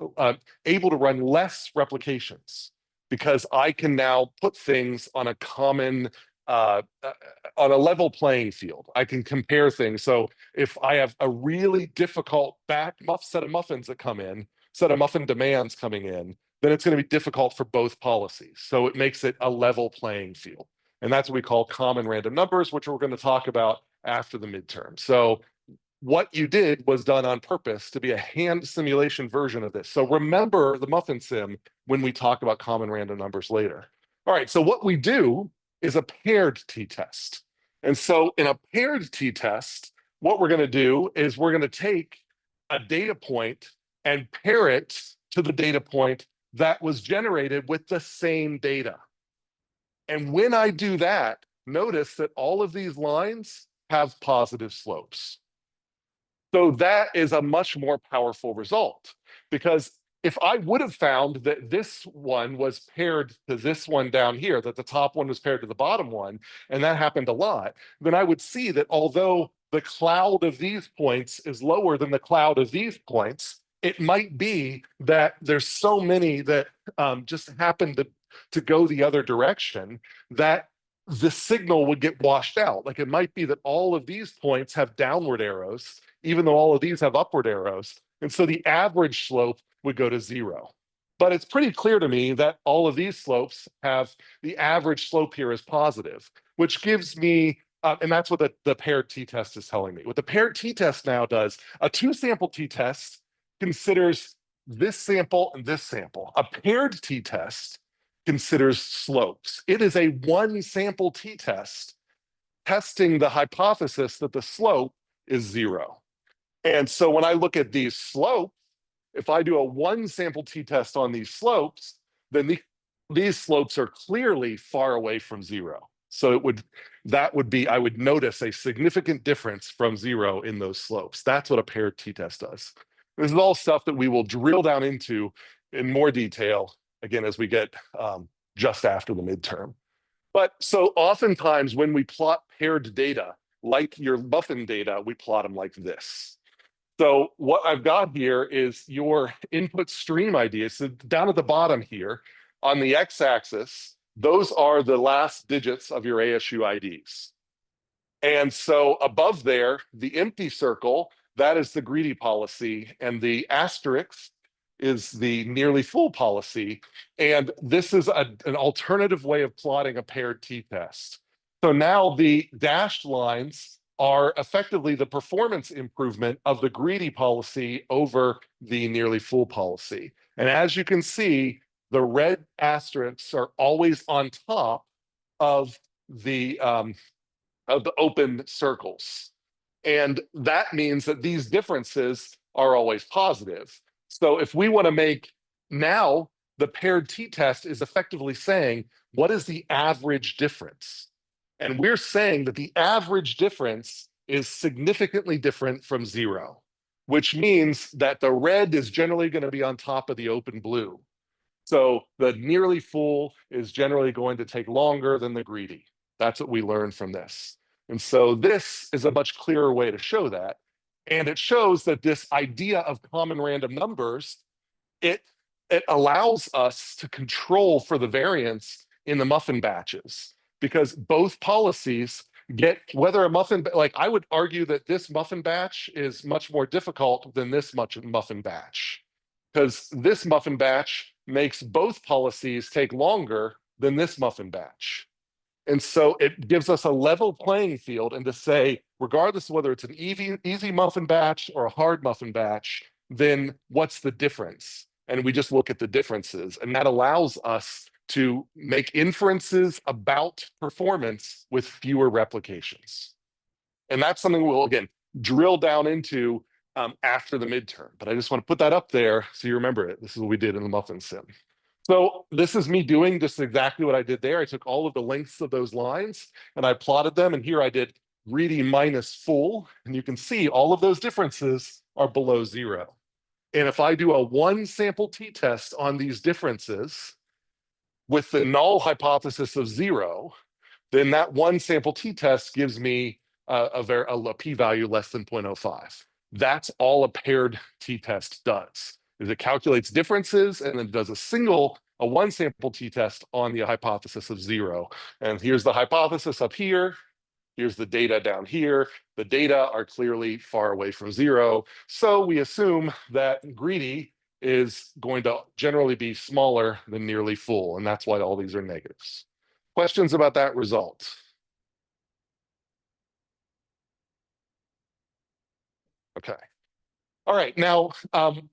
S1: able to run less replications because I can now put things on a common, on a level playing field. I can compare things. So if I have a really difficult set of muffins that come in, set of muffin demands coming in, then it's going to be difficult for both policies. So it makes it a level playing field. And that's what we call common random numbers, which we're going to talk about after the midterm. So what you did was done on purpose to be a hand simulation version of this. So remember the muffin sim when we talk about common random numbers later. All right, so what we do is a paired t-test. And so in a paired t-test, what we're going to do is we're going to take a data point and pair it to the data point that was generated with the same data. And when I do that, notice that all of these lines have positive slopes. So that is a much more powerful result because if I would have found that this one was paired to this one down here, that the top one was paired to the bottom one, and that happened a lot, then I would see that although the cloud of these points is lower than the cloud of these points, it might be that there's so many that just happen to go the other direction that the signal would get washed out. Like it might be that all of these points have downward arrows, even though all of these have upward arrows. And so the average slope would go to 0. But it's pretty clear to me that all of these slopes have the average slope here is positive, which gives me, and that's what the paired t-test is telling me. What the paired t-test now does, a two-sample t-test considers this sample and this sample. A paired t-test considers slopes. It is a one-sample t-test testing the hypothesis that the slope is 0. And so when I look at these slopes, if I do a one-sample t-test on these slopes, then these slopes are clearly far away from 0. So that would be, I would notice a significant difference from 0 in those slopes. That's what a paired t-test does. This is all stuff that we will drill down into in more detail, again, as we get just after the midterm. But so oftentimes when we plot paired data, like your muffin data, we plot them like this. So what I've got here is your input stream ID. So down at the bottom here on the x-axis, those are the last digits of your ASU IDs. And so above there, the empty circle, that is the greedy policy, and the asterisk is the nearly full policy. And this is an alternative way of plotting a paired t-test. So now the dashed lines are effectively the performance improvement of the greedy policy over the nearly full policy. And as you can see, the red asterisks are always on top of the open circles. And that means that these differences are always positive. So if we want to make now, the paired t-test is effectively saying, what is the average difference? And we're saying that the average difference is significantly different from 0, which means that the red is generally going to be on top of the open blue. So the nearly full is generally going to take longer than the greedy. That's what we learned from this. And so this is a much clearer way to show that. And it shows that this idea of common random numbers, it allows us to control for the variance in the muffin batches, because both policies get whether a muffin, like I would argue that this muffin batch is much more difficult than this muffin batch, because this muffin batch makes both policies take longer than this muffin batch. And so it gives us a level playing field, and to say, regardless of whether it's an easy muffin batch or a hard muffin batch, then what's the difference? And we just look at the differences, and that allows us to make inferences about performance with fewer replications. And that's something we'll, again, drill down into after the midterm. But I just want to put that up there so you remember it. This is what we did in the muffin sim. So this is me doing just exactly what I did there. I took all of the lengths of those lines and I plotted them. And here I did greedy minus full. And you can see all of those differences are below 0. And if I do a one sample t-test on these differences with the null hypothesis of 0, then that one sample t-test gives me a p-value less than 0.05. That's all a paired t-test does, is it calculates differences and then does a one sample t-test on the hypothesis of 0. And here's the hypothesis up here. Here's the data down here. The data are clearly far away from 0. So we assume that greedy is going to generally be smaller than nearly full. And that's why all these are negatives. Questions about that result? Okay. All right. Now,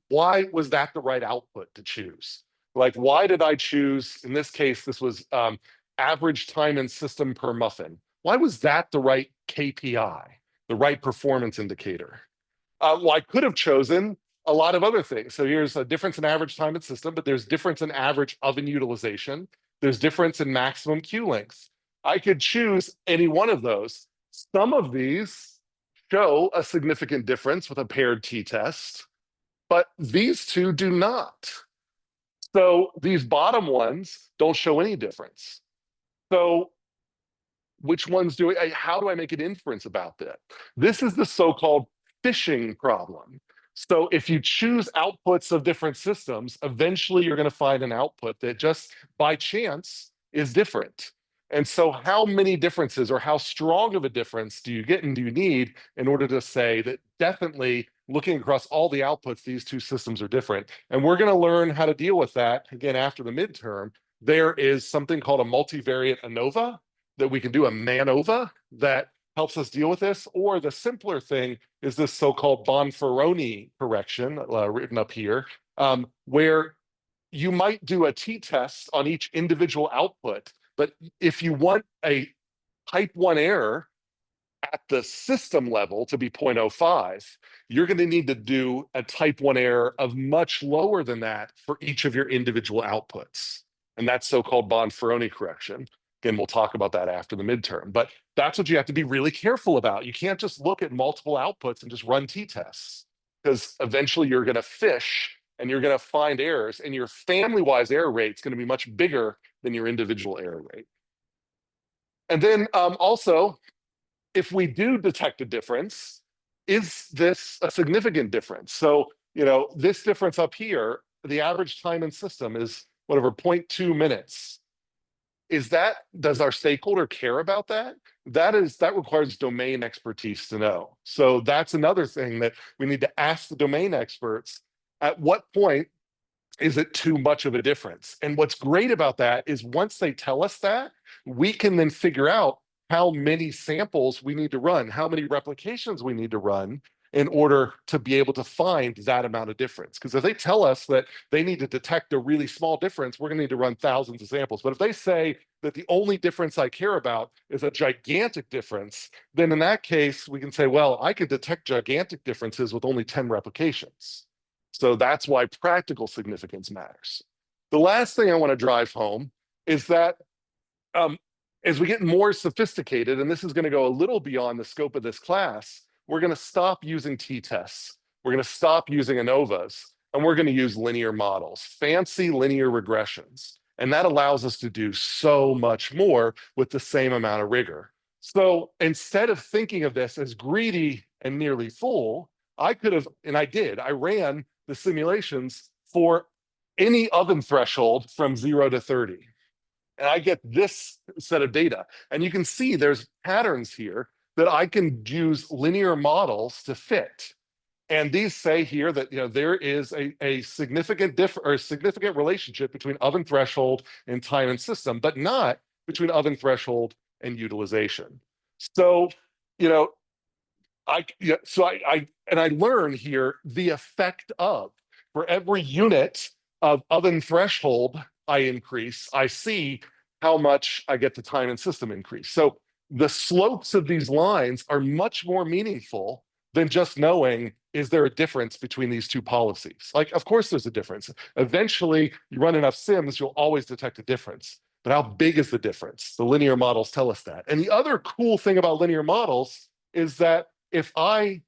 S1: why was that the right output to choose? Like, why did I choose, in this case, this was average time in system per muffin. Why was that the right KPI, the right performance indicator? Well, I could have chosen a lot of other things. So here's a difference in average time in system, but there's difference in average oven utilization. There's difference in maximum queue length. I could choose any one of those. Some of these show a significant difference with a paired t-test, but these two do not. So these bottom ones don't show any difference. So which ones do I, how do I make an inference about that? This is the so-called fishing problem. So if you choose outputs of different systems, eventually you're going to find an output that just by chance is different. And so how many differences or how strong of a difference do you get and do you need in order to say that definitely looking across all the outputs, these two systems are different? And we're going to learn how to deal with that again after the midterm. There is something called a multivariate ANOVA that we can do, a MANOVA that helps us deal with this. Or the simpler thing is this so-called Bonferroni correction written up here, where you might do a t-test on each individual output. But if you want a type 1 error at the system level to be 0.05, you're going to need to do a type 1 error of much lower than that for each of your individual outputs. And that's so-called Bonferroni correction. Again, we'll talk about that after the midterm, but that's what you have to be really careful about. You can't just look at multiple outputs and just run t-tests, because eventually you're going to fish and you're going to find errors, and your family-wise error rate is going to be much bigger than your individual error rate. And then also, if we do detect a difference, is this a significant difference? So, this difference up here, the average time in system is whatever, 0.2 minutes. Does our stakeholder care about that? That requires domain expertise to know. So that's another thing that we need to ask the domain experts, at what point is it too much of a difference? And what's great about that is once they tell us that, we can then figure out how many samples we need to run, how many replications we need to run in order to be able to find that amount of difference. Because if they tell us that they need to detect a really small difference, we're going to need to run thousands of samples. But if they say that the only difference I care about is a gigantic difference, then in that case, we can say, well, I can detect gigantic differences with only 10 replications. So that's why practical significance matters. The last thing I want to drive home is that as we get more sophisticated, and this is going to go a little beyond the scope of this class, we're going to stop using t-tests. We're going to stop using ANOVAs, and we're going to use linear models, fancy linear regressions. And that allows us to do so much more with the same amount of rigor. So instead of thinking of this as greedy and nearly full, I could have, and I did, I ran the simulations for any oven threshold from 0 to 30. and I get this set of data. And you can see there's patterns here that I can use linear models to fit. And these say here that there is a significant significant relationship between oven threshold and time and system, but not between oven threshold and utilization. So, you know, I learn here the effect of, for every unit of oven threshold I increase, I see how much I get the time and system increase. So the slopes of these lines are much more meaningful than just knowing, is there a difference between these two policies? Like, of course there's a difference. Eventually, you run enough sims, you'll always detect a difference. But how big is the difference? The linear models tell us that. And the other cool thing about linear models is that if I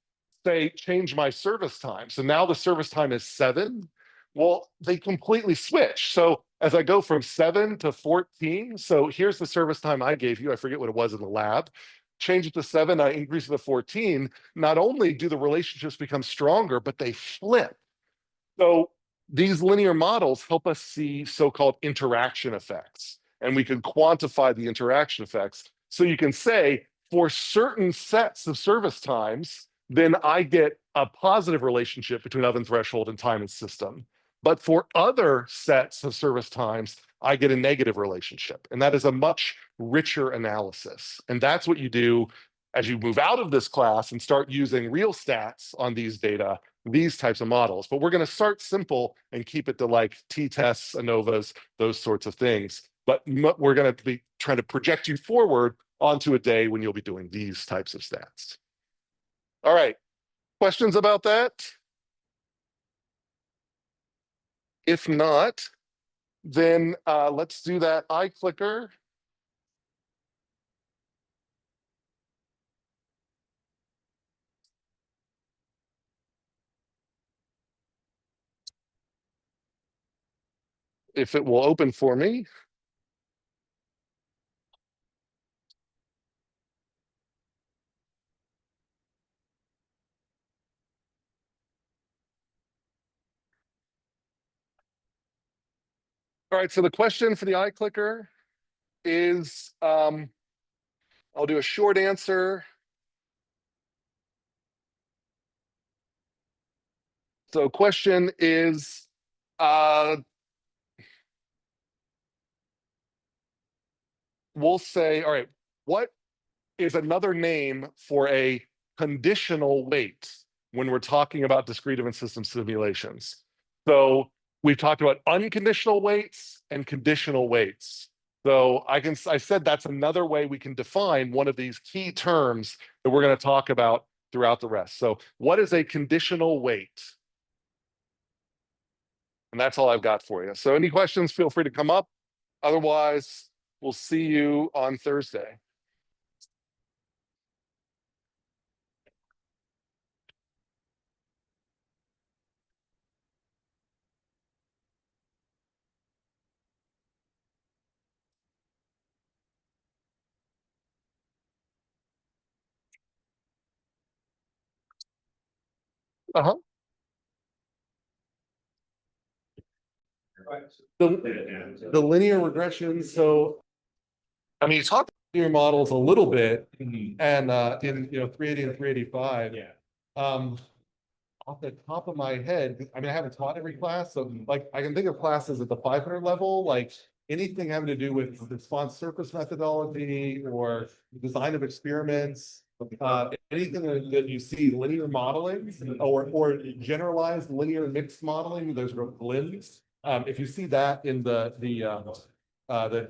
S1: say change my service time, so now the service time is 7, well, they completely switch. So as I go from 7 to 14, so here's the service time I gave you. I forget what it was in the lab. Change it to 7, I increase it to 14. Not only do the relationships become stronger, but they flip. So these linear models help us see so-called interaction effects, and we can quantify the interaction effects. So you can say, for certain sets of service times, then I get a positive relationship between oven threshold and time and system. But for other sets of service times, I get a negative relationship. And that is a much richer analysis. And that's what you do as you move out of this class and start using real stats on these data, these types of models. But we're going to start simple and keep it to like t-tests, ANOVAs, those sorts of things. But we're going to be trying to project you forward onto a day when you'll be doing these types of stats. All right, questions about that? If not, then let's do that iClicker. If it will open for me. All right, so the question for the iClicker is, I'll do a short answer. So question is, we'll say, all right, what is another name for a conditional weight when we're talking about discrete event system simulations? So we've talked about unconditional weights and conditional weights. So I said that's another way we can define one of these key terms that we're going to talk about throughout the rest. So what is a conditional weight? And that's all I've got for you. So any questions, feel free to come up. Otherwise, we'll see you on Thursday. Uh-huh. The linear regression. So, I mean, you talk about linear models a little bit, and in 380 and 385. Yeah. Off the top of my head, I mean, I haven't taught every class, so like I can think of classes at the 500 level, like anything having to do with response surface methodology or design of experiments, anything that you see linear modeling or generalized linear mixed modeling, those are limbs. If you see that in the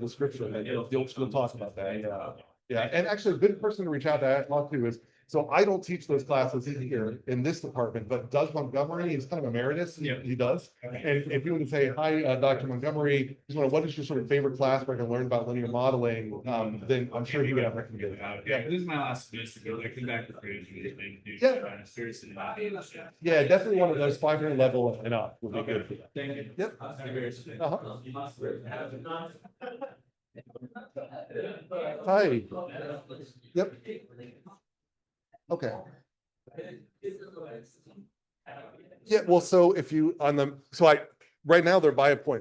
S1: description, you'll talk about that. Yeah, and actually, a good person to reach out to talk to is. So I don't teach those classes here in this department, but Doug Montgomery is kind of emeritus. Yeah. He does. And if you were to say, hi, Dr. Montgomery, what is your sort of favorite class where I can learn about linear modeling? Then I'm sure he would have recommended it.
S2: Yeah, this is my last semester ago. I came back to creative.
S1: Yeah. Yeah, definitely one of those 500 level and up would be good for that.
S2: Thank you.
S1: Yep. Hi. Yep. Okay. Yeah, well, so if you right now they're by appointment.